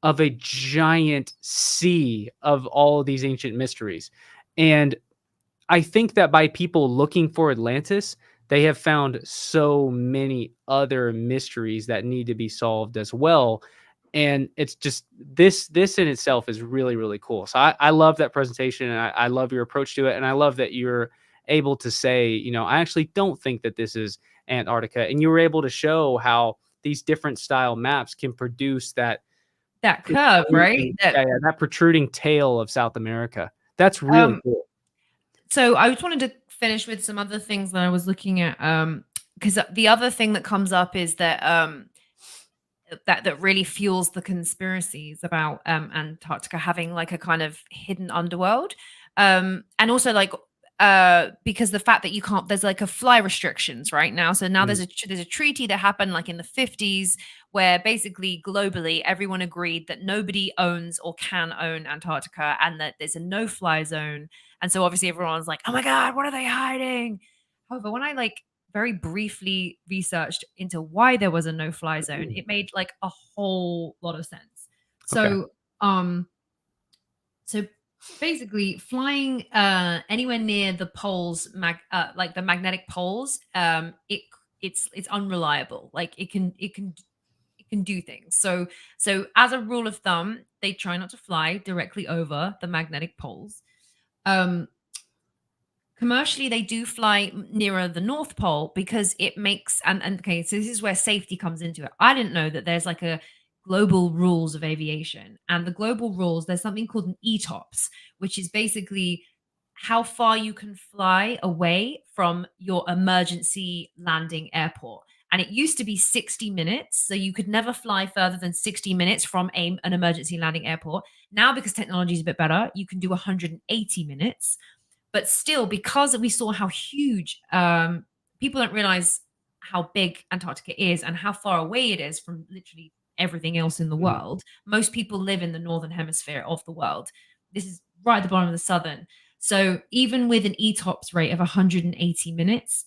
of a giant sea of all of these ancient mysteries. And I think that by people looking for Atlantis, they have found so many other mysteries that need to be solved as well. And it's just this in itself is really, really cool. So I love that presentation and I love your approach to it. And I love that you're able to say, I actually don't think that this is Antarctica. And you were able to show how these different style maps can produce that curve, right? that protruding tail of South America. That's really Um, cool. so I just wanted to finish with some other things that I was looking at. Because the other thing that comes up is that that really fuels the conspiracies about Antarctica having like a kind of hidden underworld. And also like because the fact that you can't there's like a fly restrictions right now. So now Mm, there's a treaty that happened like in the 50s where basically globally everyone agreed that nobody owns or can own Antarctica and that there's a no-fly zone. And so obviously everyone's like, "Oh my God, what are they hiding?" However, when I like very briefly researched into why there was a no-fly zone, it made like a whole lot of sense. okay. So, so basically, flying anywhere near the poles, like the magnetic poles, it's unreliable. Like it can do things. So as a rule of thumb, they try not to fly directly over the magnetic poles. Um, Commercially, they do fly nearer the North Pole because it makes and okay, so this is where safety comes into it. I didn't know that there's like a global rules of aviation. And the global rules, there's something called an ETOPS, which is basically how far you can fly away from your emergency landing airport. And it used to be 60 minutes. So you could never fly further than 60 minutes from an emergency landing airport. Now, because technology is a bit better, you can do 180 minutes. But still, because we saw how huge, people don't realize how big Antarctica is and how far away it is from literally everything else in the Mhm. world. Most people live in the northern hemisphere of the world. This is right at the bottom of the southern. So even with an ETOPS rate of 180 minutes,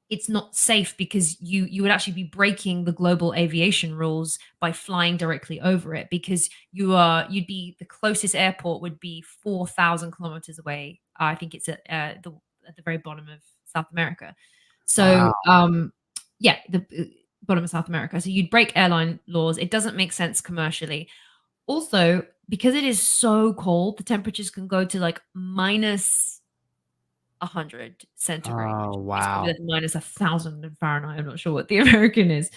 it's not safe because you would actually be breaking the global aviation rules by flying directly over it because you'd be the closest airport would be 4,000 kilometers away. I think it's at the very bottom of South America. So Wow. yeah, the bottom of South America. So you'd break airline laws. It doesn't make sense commercially. Also, because it is so cold, the temperatures can go to like minus 100 centigrade, which Oh, is probably wow. like minus 1,000 in Fahrenheit. I'm not sure what the American is.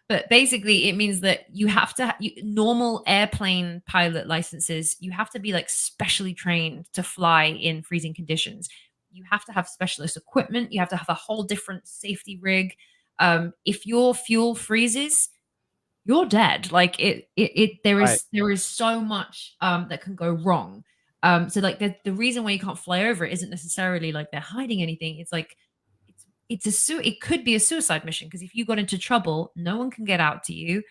But basically, it means that you have to normal airplane pilot licenses, you have to be like specially trained to fly in freezing conditions. You have to have specialist equipment. You have to have a whole different safety rig. If your fuel freezes, you're dead. Like there Right. is so much that can go wrong. So like the reason why you can't fly over it isn't necessarily like they're hiding anything. It's like it could be a suicide mission because if you got into trouble, no one can get out to you.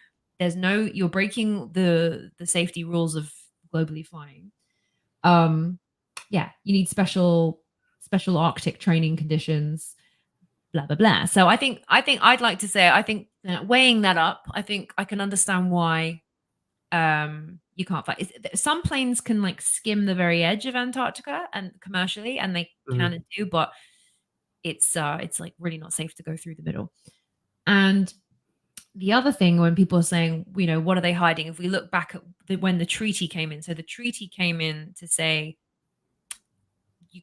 You're breaking the safety rules of globally flying. Um yeah, you need special Arctic training conditions, blah blah blah. So I think I'd like to say I think weighing that up, I think I can understand why you can't fly. Some planes can like skim the very edge of Antarctica and commercially, and they Mhm. can and do, but it's like really not safe to go through the middle. And the other thing when people are saying, what are they hiding? If we look back at when the treaty came in, so the treaty came in to say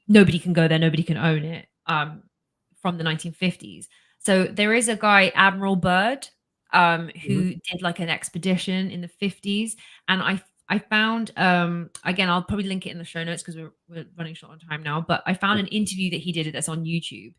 nobody can go there, nobody can own it, from the 1950s. So there is a guy, Admiral Byrd, Mhm. who did like an expedition in the 50s, and I found again, I'll probably link it in the show notes because we're running short on time now. But I found an interview that he did that's on YouTube,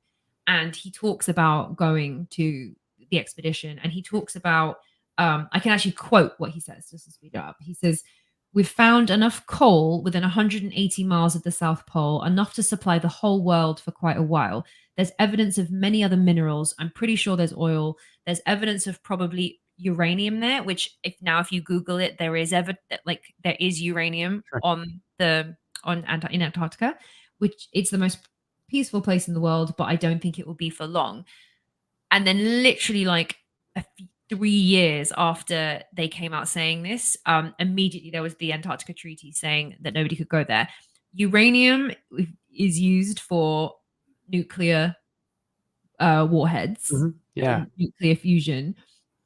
and he talks about going to the expedition, and he talks about I can actually quote what he says just to speed it up. He says, "We've found enough coal within 180 miles of the South Pole, enough to supply the whole world for quite a while. There's evidence of many other minerals. I'm pretty sure there's oil. There's evidence of probably uranium there, which if you Google it, there is there is uranium Sure. in Antarctica, which it's the most peaceful place in the world, but I don't think it will be for long." And then literally like 3 years after they came out saying this, immediately there was the Antarctica Treaty saying that nobody could go there. Uranium is used for nuclear warheads Yeah. and nuclear fusion.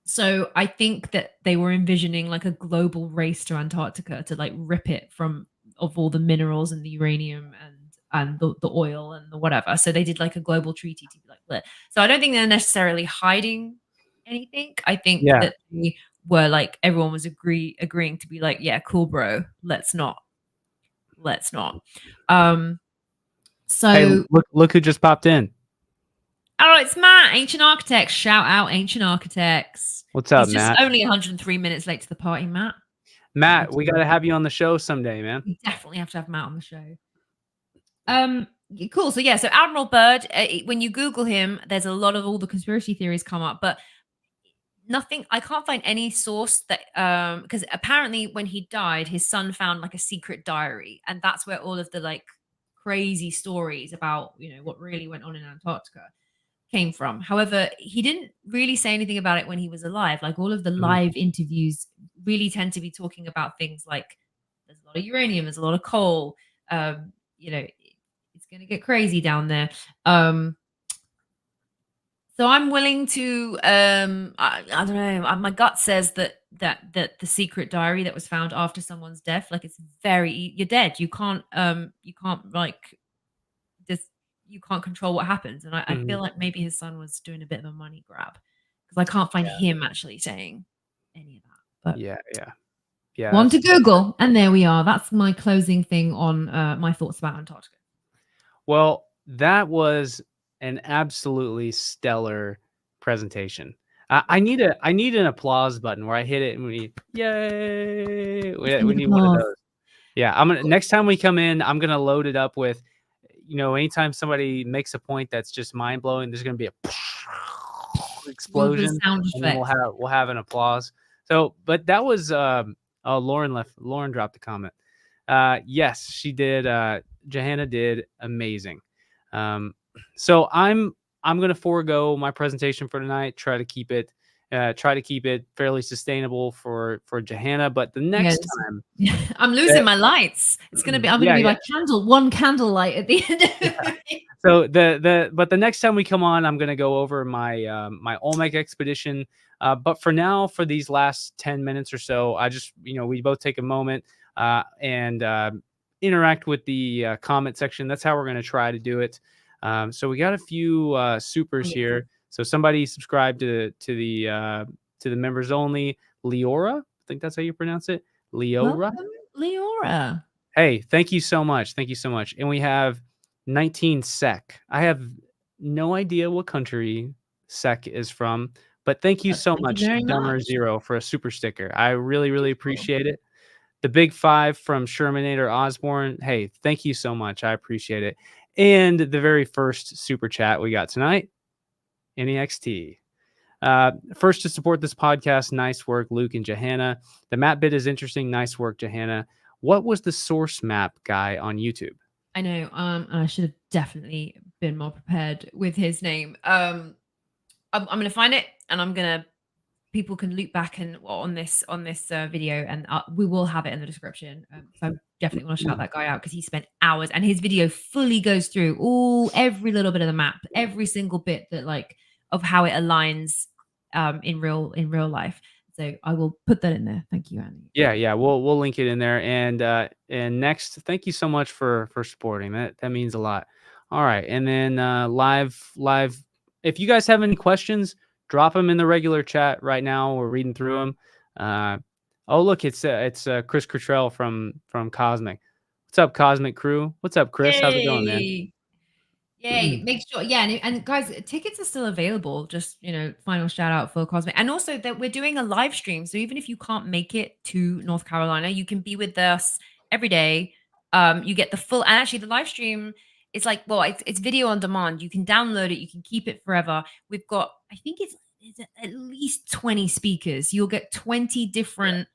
So I think that they were envisioning like a global race to Antarctica to like rip it of all the minerals and the uranium and the oil and the whatever. So they did like a global treaty to be like, "Bleh." So I don't think they're necessarily hiding anything. I think Yeah. that they were like everyone was agreeing to be like, "Yeah, cool, bro. Let's not. Um so Hey, look who just popped in. Oh, it's Matt, Ancient Architects. Shout out Ancient Architects. What's up, He's just Matt? only 103 minutes late to the party, Matt. Matt, we got to have you on the show someday, man. We definitely have to have Matt on the show. Cool. So yeah, so Admiral Byrd, when you Google him, there's a lot of all the conspiracy theories come up, but nothing. I can't find any source that because apparently when he died, his son found like a secret diary, and that's where all of the like crazy stories about what really went on in Antarctica came from. However, he didn't really say anything about it when he was alive. Like all of the live interviews really tend to be talking about things like there's a lot of uranium, there's a lot of coal. It's going to get crazy down there. So I'm willing to. I don't know. My gut says that the secret diary that was found after someone's death, like it's you're dead. You can't like this you can't control what happens. And I feel like maybe his son was doing a bit of a money grab because I can't find him actually saying any of that. But yeah. One to Google, and there we are. That's my closing thing on my thoughts about Antarctica. Well, that was an absolutely stellar presentation. I need an applause button where I hit it and yay. We need one of those. Yeah, next time we come in, I'm gonna load it up with, anytime somebody makes a point that's just mind blowing, there's gonna be a explosion, and then we'll have an applause. So, but that was Lauren dropped a comment. Yes, she did. Johanna did amazing. So I'm gonna forego my presentation for tonight. Try to keep it fairly sustainable for Johanna. But the next time, I'm losing my lights. It's gonna be I'm gonna be like one candle light at the end. So but the next time we come on, I'm gonna go over my my Olmec expedition. But for now, for these last 10 minutes or so, I just we both take a moment and interact with the comment section. That's how we're gonna try to do it. So we got a few supers here. So somebody subscribed to the members only. Leora, I think that's how you pronounce it. Leora. Welcome, Leora. Hey, thank you so much. Thank you so much. And we have 19 SEC. I have no idea what country SEC is from, but thank you so much, Dumber Zero, for a super sticker. I really, really appreciate it. The Big Five from Shermanator Osborne. Hey, thank you so much. I appreciate it. And the very first super chat we got tonight, NEXT. First to support this podcast, nice work, Luke and Johanna. The map bit is interesting. Nice work, Johanna. What was the source map guy on YouTube? I know. I should have definitely been more prepared with his name. I'm going to find it, and people can loop back and on this video, and we will have it in the description. So I definitely want to shout that guy out because he spent hours, and his video fully goes through every little bit of the map, every single bit that of how it aligns in real life. So I will put that in there. Thank you, Andy. Yeah, we'll link it in there. And next, thank you so much for supporting. That means a lot. All right, and then live. If you guys have any questions, drop them in the regular chat right now. We're reading through them. Oh, look, it's Chris Cottrell from Cosmic. What's up, Cosmic Crew? What's up, Chris? How's it going, man? Yay! Yay! Make sure, yeah, and guys, tickets are still available. Just final shout out for Cosmic, and also that we're doing a live stream. So even if you can't make it to North Carolina, you can be with us every day. You get the full, and actually the live stream is like, well, it's video on demand. You can download it, you can keep it forever. We've got, I think it's at least 20 speakers. You'll get 20 different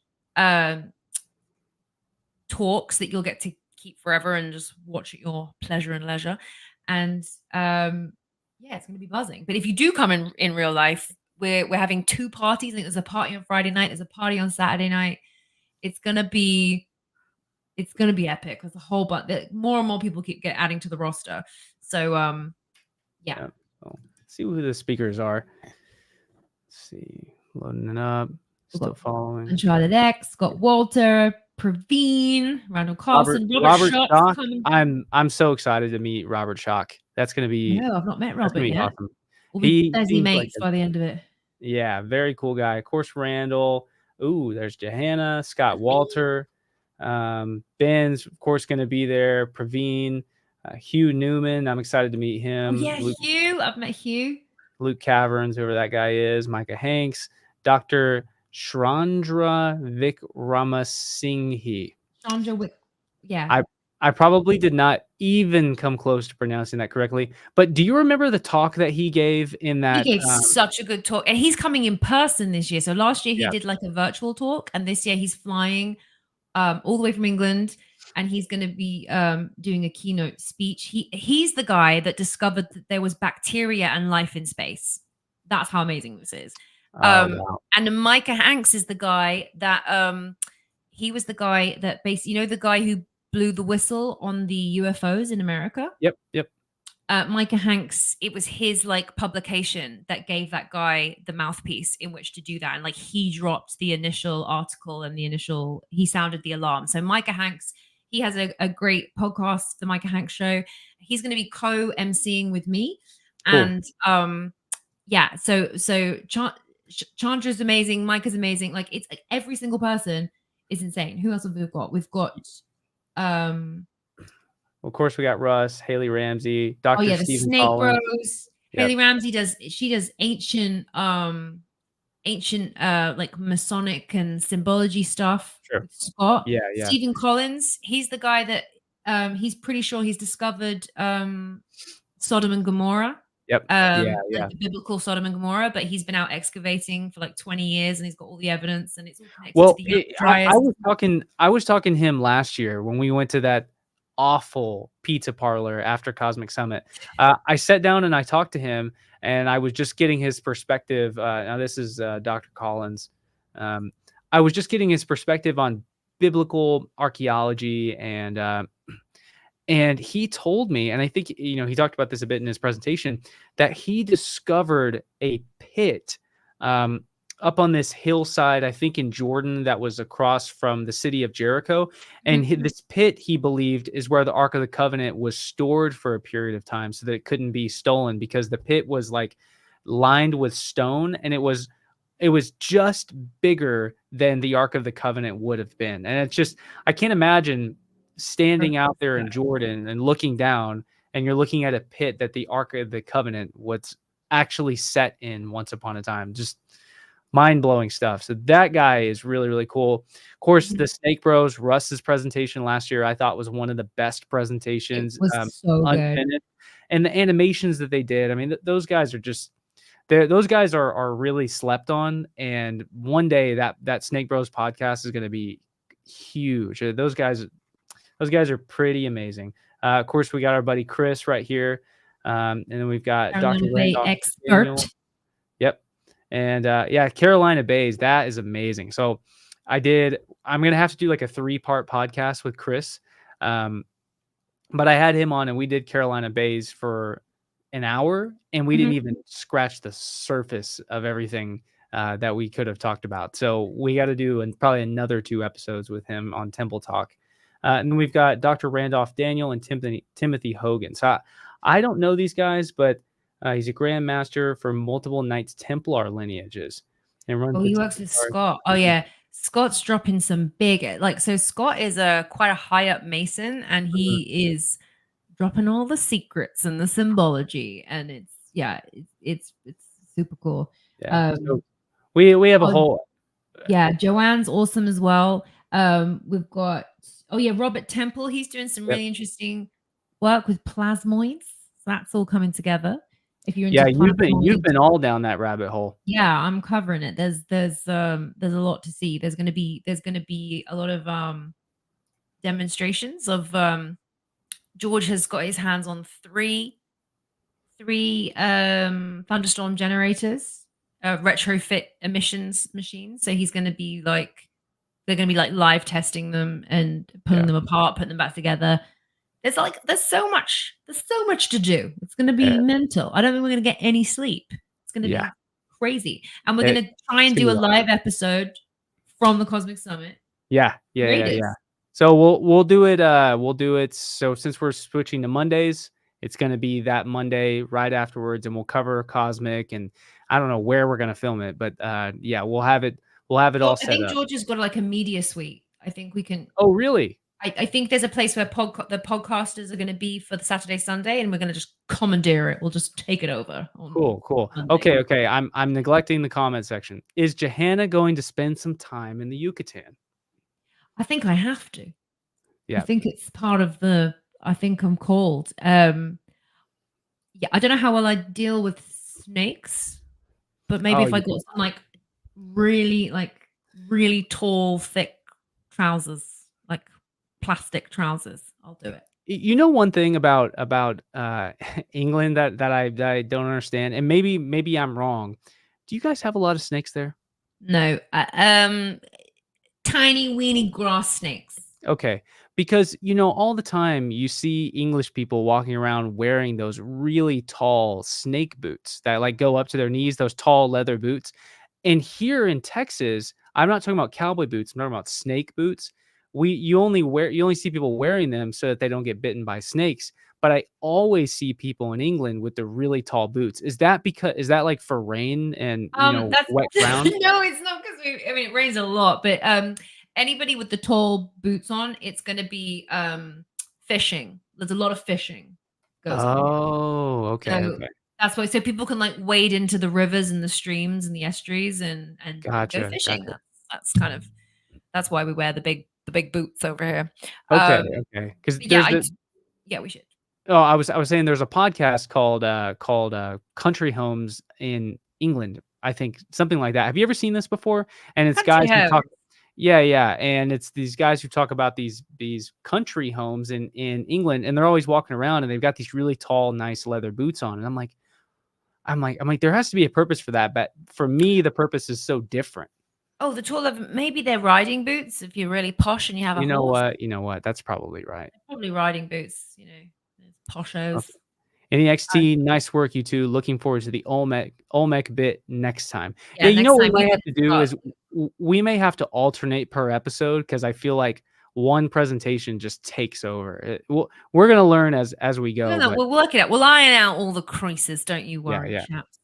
talks that you'll get to keep forever and just watch at your pleasure and leisure. And yeah, it's going to be buzzing. But if you do come in real life, we're having two parties. I think there's a party on Friday night, there's a party on Saturday night. It's gonna be epic. There's a whole bunch. More and more people keep adding to the roster. So yeah. So, see who the speakers are. Let's see, loading it up. Still following. Uncharted X, got Walter, Praveen, Randall Carlson, Robert Schock. I'm so excited to meet Robert Schock. That's gonna be. No, I've not met Robert yet. Awesome. We'll be busy mates by the end of it. Yeah, very cool guy. Of course, Randall. Ooh, there's Johanna, Scott Walter, Ben's of course going to be there. Praveen, Hugh Newman. I'm excited to meet him. Oh, yeah, Hugh. I've met Hugh. Luke Caverns, whoever that guy is. Micah Hanks, Dr. Shrandra Vikramasinghe. Yeah. I probably did not even come close to pronouncing that correctly. But do you remember the talk that he gave in that? He gave such a good talk. And he's coming in person this year. So last year he did like a virtual talk. And this year he's flying all the way from England. And he's going to be doing a keynote speech. He's the guy that discovered that there was bacteria and life in space. That's how amazing this is. Wow. And Micah Hanks is the guy that he was the guy that basically, the guy who blew the whistle on the UFOs in America. Yep. Micah Hanks, it was his publication that gave that guy the mouthpiece in which to do that. And he dropped the initial article and he sounded the alarm. So Micah Hanks, he has a great podcast, The Micah Hanks Show. He's going to be co-emceeing with me. Cool. And yeah, so Chandra's amazing. Micah's amazing. It's every single person is insane. Who else have we got? We've got of course we got Russ, Haley Ramsey, Dr. the Stephen Snake Collins. Bros. Yep. Haley Ramsey does ancient Masonic and symbology stuff. Sure. Scott. Yeah. Stephen Collins, he's the guy that he's pretty sure he's discovered Sodom and Gomorrah. Yep. The biblical Sodom and Gomorrah, but he's been out excavating for 20 years and he's got all the evidence and it's all connected to the I was talking to him last year when we went to that awful pizza parlor after Cosmic Summit. I sat down and I talked to him and I was just getting his perspective. Now this is Dr. Collins. I was just getting his perspective on biblical archaeology and he told me, and I think, he talked about this a bit in his presentation, that he discovered a pit up on this hillside, I think in Jordan, that was across from the city of Jericho. And this pit, he believed, is where the Ark of the Covenant was stored for a period of time so that it couldn't be stolen, because the pit was lined with stone and it was just bigger than the Ark of the Covenant would have been. And it's just, I can't imagine standing out there in Jordan and looking down and you're looking at a pit that the Ark of the Covenant was actually set in once upon a time. Just mind-blowing stuff. So that guy is really, really cool. Of course, the Snake Bros, Russ's presentation last year, I thought was one of the best presentations. It was so good. And the animations that they did, I mean, those guys are just, those guys are really slept on. And one day that Snake Bros podcast is going to be huge. Those guys are pretty amazing. Of course, we got our buddy Chris right here. And then we've got Dr. Randolph expert. Yep. And Carolina Bays, that is amazing. So I'm going to have to do a 3-part podcast with Chris. But I had him on and we did Carolina Bays for an hour and we didn't even scratch the surface of everything that we could have talked about. So we got to do probably another 2 episodes with him on Temple Talk. And then we've got Dr. Randolph Daniel and Timothy Hogan. So I don't know these guys, but he's a Grand Master for multiple Knights Templar lineages. And he works with Scott. Oh, yeah. Scott's dropping some big, like, so Scott is a quite a high up Mason, and Mhm. he is dropping all the secrets and the symbology, and it's super cool. Yeah. Um, So we have a oh whole. yeah, Joanne's awesome as well. We've got, oh yeah, Robert Temple. He's doing some Yep. really interesting work with plasmoids. So that's all coming together. If you're into Yeah, you've plasmoid, been all down that rabbit hole. yeah, I'm covering it. There's a lot to see. There's gonna be a lot of demonstrations of George has got his hands on three thunderstorm generators, retrofit emissions machines. So he's going to be like, they're going to be like live testing them and pulling Yeah. them apart, putting them back together. There's so much to do. It's going to Yeah. be mental. I don't think we're going to get any sleep. It's going to Yeah. be crazy, and we're It, going to try it's and gonna do be a wild. live episode from the Cosmic Summit. Yeah. Yeah. Yeah. Yeah. Raiders. So we'll do it. We'll do it. So since we're switching to Mondays, it's gonna be that Monday right afterwards, and we'll cover Cosmic, and I don't know where we're gonna film it, but yeah, we'll have it. We'll have it all I set think up. George has got like a media suite. I think we can. Oh, really? I think there's a place where the podcasters are going to be for the Saturday, Sunday, and we're going to just commandeer it. We'll just take it over on Cool. Cool. Monday. Okay. Okay. I'm neglecting the comment section. Is Johanna going to spend some time in the Yucatan? I think I have to. I Yeah. think it's part of the. I think I'm called. Yeah, I don't know how well I deal with snakes, but maybe Oh, if I got some like really tall, thick trousers, like plastic trousers, I'll do it. you know one thing about England that I don't understand, and maybe I'm wrong. Do you guys have a lot of snakes there? No, tiny weeny grass snakes. Okay, because all the time you see English people walking around wearing those really tall snake boots that like go up to their knees, those tall leather boots. And here in Texas, I'm not talking about cowboy boots, I'm talking about snake boots. You only see people wearing them so that they don't get bitten by snakes. But I always see people in England with the really tall boots. Is that like for rain and That's wet ground? no, it's not because I mean, it rains a lot, but anybody with the tall boots on, it's going to be fishing. There's a lot of fishing goes on here, Oh, okay, so okay. that's why. So people can like wade into the rivers and the streams and the estuaries and go Gotcha, fishing. gotcha. That's why we wear the big boots over here. Okay, Um, okay. Because but yeah, there's the yeah, we should. Oh, I was saying there's a podcast called Country Homes in England, I think, something like that. Have you ever seen this before? And it's Country guys who home. talk. Yeah, yeah, and it's these guys who talk about these country homes in England, and they're always walking around, and they've got these really tall, nice leather boots on, and I'm like, there has to be a purpose for that, but for me, the purpose is so different. Oh, the taller. Maybe they're riding boots. If you're really posh and you have a You know horse, what? You know what? That's probably right. probably riding boots. There's poshos. Okay. NEXT, nice work, you two. Looking forward to the Olmec bit next time. Yeah, Yeah, you know next what we time we might can have to do start. is we may have to alternate per episode because I feel like one presentation just takes over. We're gonna learn as we No, go, no, but we'll work it out. We'll iron out all the creases. Don't you yeah, worry, yeah. chaps.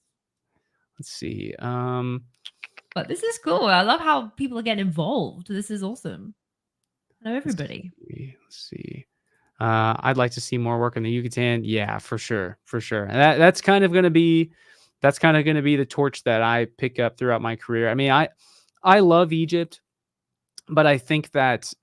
Let's see. But this is cool. I love how people are getting involved. This is awesome. Hello, everybody. Let's see. I'd like to see more work in the Yucatan. Yeah, for sure, for sure. And that's kind of gonna be the torch that I pick up throughout my career. I mean, I love Egypt. But I think that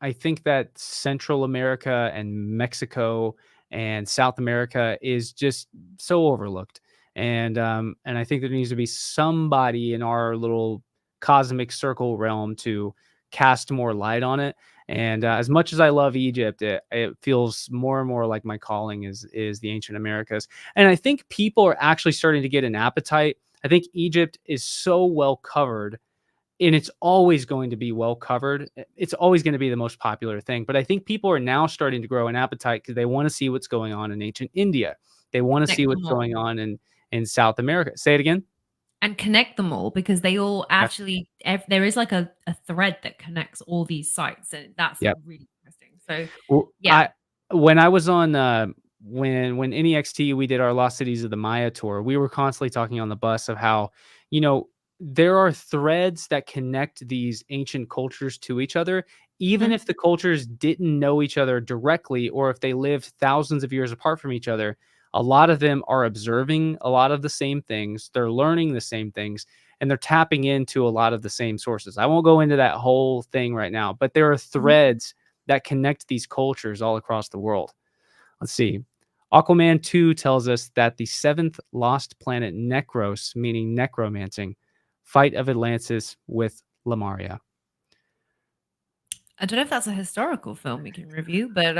Central America and Mexico and South America is just so overlooked, and I think there needs to be somebody in our little cosmic circle realm to cast more light on it. And as much as I love Egypt, it feels more and more like my calling is the ancient Americas. And I think people are actually starting to get an appetite. I think Egypt is so well covered, and it's always going to be well covered. It's always going to be the most popular thing. But I think people are now starting to grow an appetite because they want to see what's going on in ancient India. They want to see Connect what's them all. going on in South America. Say it again. And connect them all because they all Yep. actually, there is like a thread that connects all these sites. And that's Yep. really interesting. So, Well, yeah. when I was on when NEXT we did our Lost Cities of the Maya tour, we were constantly talking on the bus of how you know there are threads that connect these ancient cultures to each other, even Mhm. if the cultures didn't know each other directly, or if they lived thousands of years apart from each other. A lot of them are observing a lot of the same things, they're learning the same things, and they're tapping into a lot of the same sources. I won't go into that whole thing right now, but there are Mhm. threads that connect these cultures all across the world. Let's see. Aquaman 2 tells us that the seventh lost planet Necros, meaning necromancing, fight of Atlantis with Lemuria. I don't know if that's a historical film we can review, but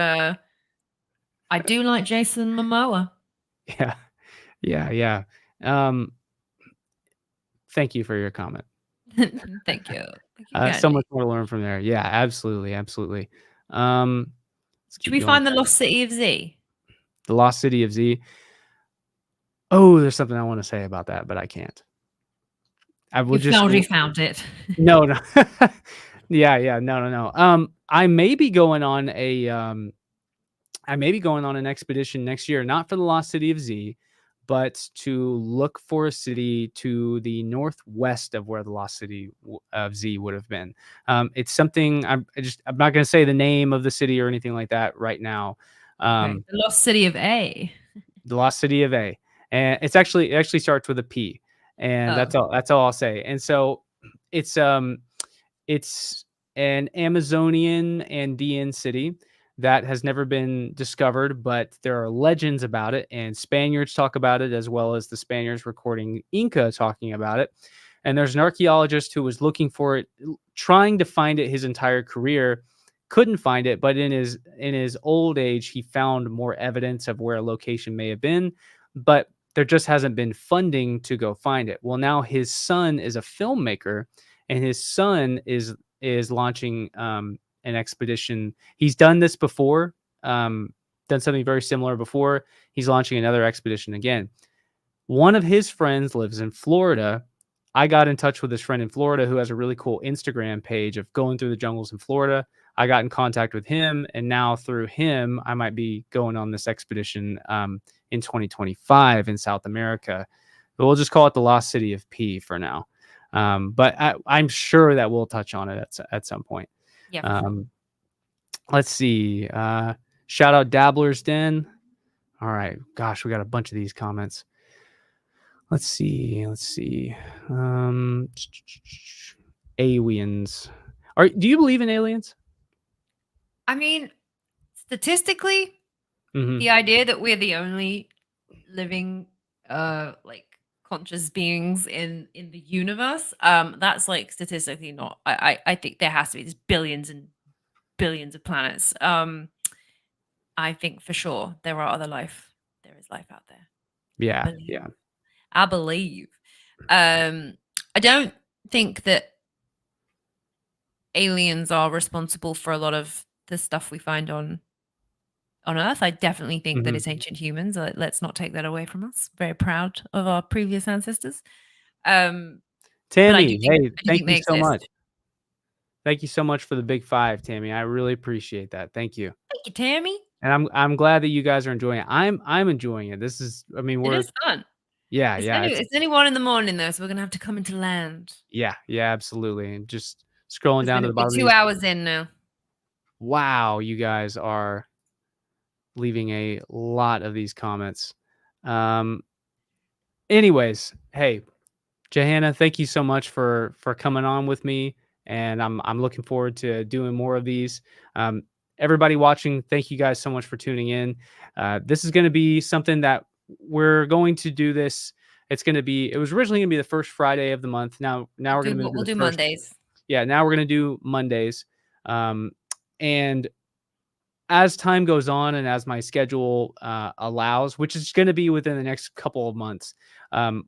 I do like Jason Momoa. Yeah, yeah, yeah. Um, Thank you for your comment. Thank you. Thank you So kindly. much more to learn from there. Yeah, absolutely, absolutely. Um, let's Should keep we going. find the lost city of Z? The Lost City of Z. Oh, there's something I want to say about that, but I can't. I will You've just already found it. no, no. Yeah, yeah, no, no, no. I may be going on a I may be going on an expedition next year, not for the Lost City of Z, but to look for a city to the northwest of where the Lost City of Z would have been. It's something I'm not going to say the name of the city or anything like that right now. Okay. Um, The lost city of A. the Lost City of A, and it actually starts with a P, and Oh, that's all I'll say. And so it's it's an Amazonian Andean city that has never been discovered, but there are legends about it, and Spaniards talk about it as well as the Spaniards recording Inca talking about it. And there's an archaeologist who was looking for it, trying to find it his entire career, couldn't find it, but in his old age, he found more evidence of where a location may have been, but there just hasn't been funding to go find it. Well, now his son is a filmmaker, and his son is launching an expedition. He's done this before, done something very similar before. He's launching another expedition again. One of his friends lives in Florida. I got in touch with this friend in Florida who has a really cool Instagram page of going through the jungles in Florida. I got in contact with him, and now through him, I might be going on this expedition in 2025 in South America. But we'll just call it the Lost City of P for now. But I'm sure that we'll touch on it at some point. yeah, for sure. Um, let's see. Shout out Dabbler's Den. All right. Gosh, we got a bunch of these comments. Let's see. Let's see. Um, aliens. Do you believe in aliens? I mean, statistically, Hmm. the idea that we're the only living like conscious beings in the universe, that's like statistically not. I think there has to be, there's billions and billions of planets. I think for sure there is life out there. I Yeah. believe. Yeah. I believe. I don't think that aliens are responsible for a lot of the stuff we find on Earth. I definitely think that Hmm. it's ancient humans. Let's not take that away from us. Very proud of our previous ancestors. But Tammy, hey, I do thank think you they so much. exist. Thank you so much for the big five, Tammy. I really appreciate that. Thank you. Thank you, Tammy. And I'm glad that you guys are enjoying it. I'm enjoying it. This is, I mean, It we're is fun. yeah, yeah, It's only 1 in the morning though, so we're gonna have to come into land. yeah, yeah, absolutely. And just scrolling down to the We're bottom of 2 these. hours in now. Wow, you guys are leaving a lot of these comments. Um, anyways, hey, Johanna, thank you so much for coming on with me, and I'm looking forward to doing more of these. Um, Everybody watching, thank you guys so much for tuning in. This is going to be something that we're going to do this. It was originally going to be the first Friday of the month. Now we're going to move to We'll the do first. Mondays. Yeah, now we're going to do Mondays. Um, and as time goes on and as my schedule allows, which is going to be within the next couple of months,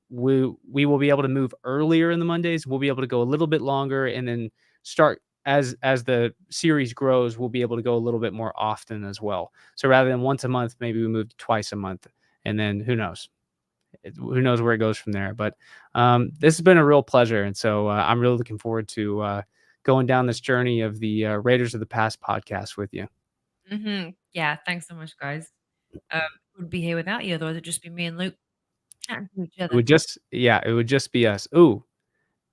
we will be able to move earlier in the Mondays. We'll be able to go a little bit longer, and then start as the series grows. We'll be able to go a little bit more often as well. So rather than once a month, maybe we move to twice a month, and then who knows? Who knows where it goes from there? But this has been a real pleasure, and so I'm really looking forward to going down this journey of the Raiders of the Past podcast with you. Yeah, thanks so much, guys. Wouldn't be here without you, otherwise it'd just be me and Luke chatting to each It other. would just yeah, it would just be us. Ooh,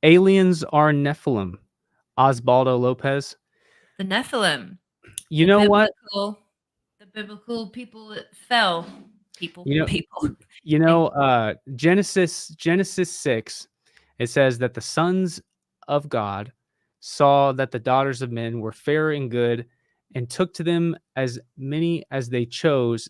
Aliens are Nephilim. Osbaldo Lopez. The Nephilim. You The know what? biblical people that fell. People. You know, People. Genesis 6, it says that the sons of God saw that the daughters of men were fair and good, and took to them as many as they chose,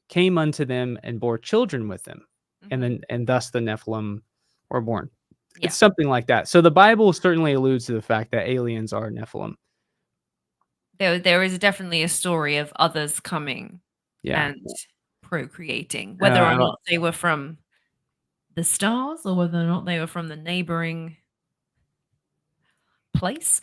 came unto them and bore children with them, and thus the Nephilim were born. Yeah. It's something like that. So the Bible certainly alludes to the fact that aliens are Nephilim. There is definitely a story of others coming Yeah. and procreating, whether or not they were from the stars or whether or not they were from the neighboring place.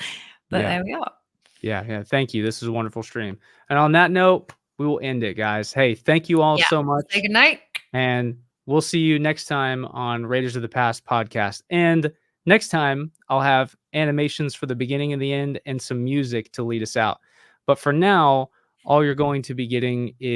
But Yeah. there we are. Yeah. Thank you. This is a wonderful stream. And on that note, we will end it, guys. Hey, thank you all so much. Say good night. And we'll see you next time on Raiders of the Past podcast. And next time, I'll have animations for the beginning and the end and some music to lead us out. But for now, all you're going to be getting is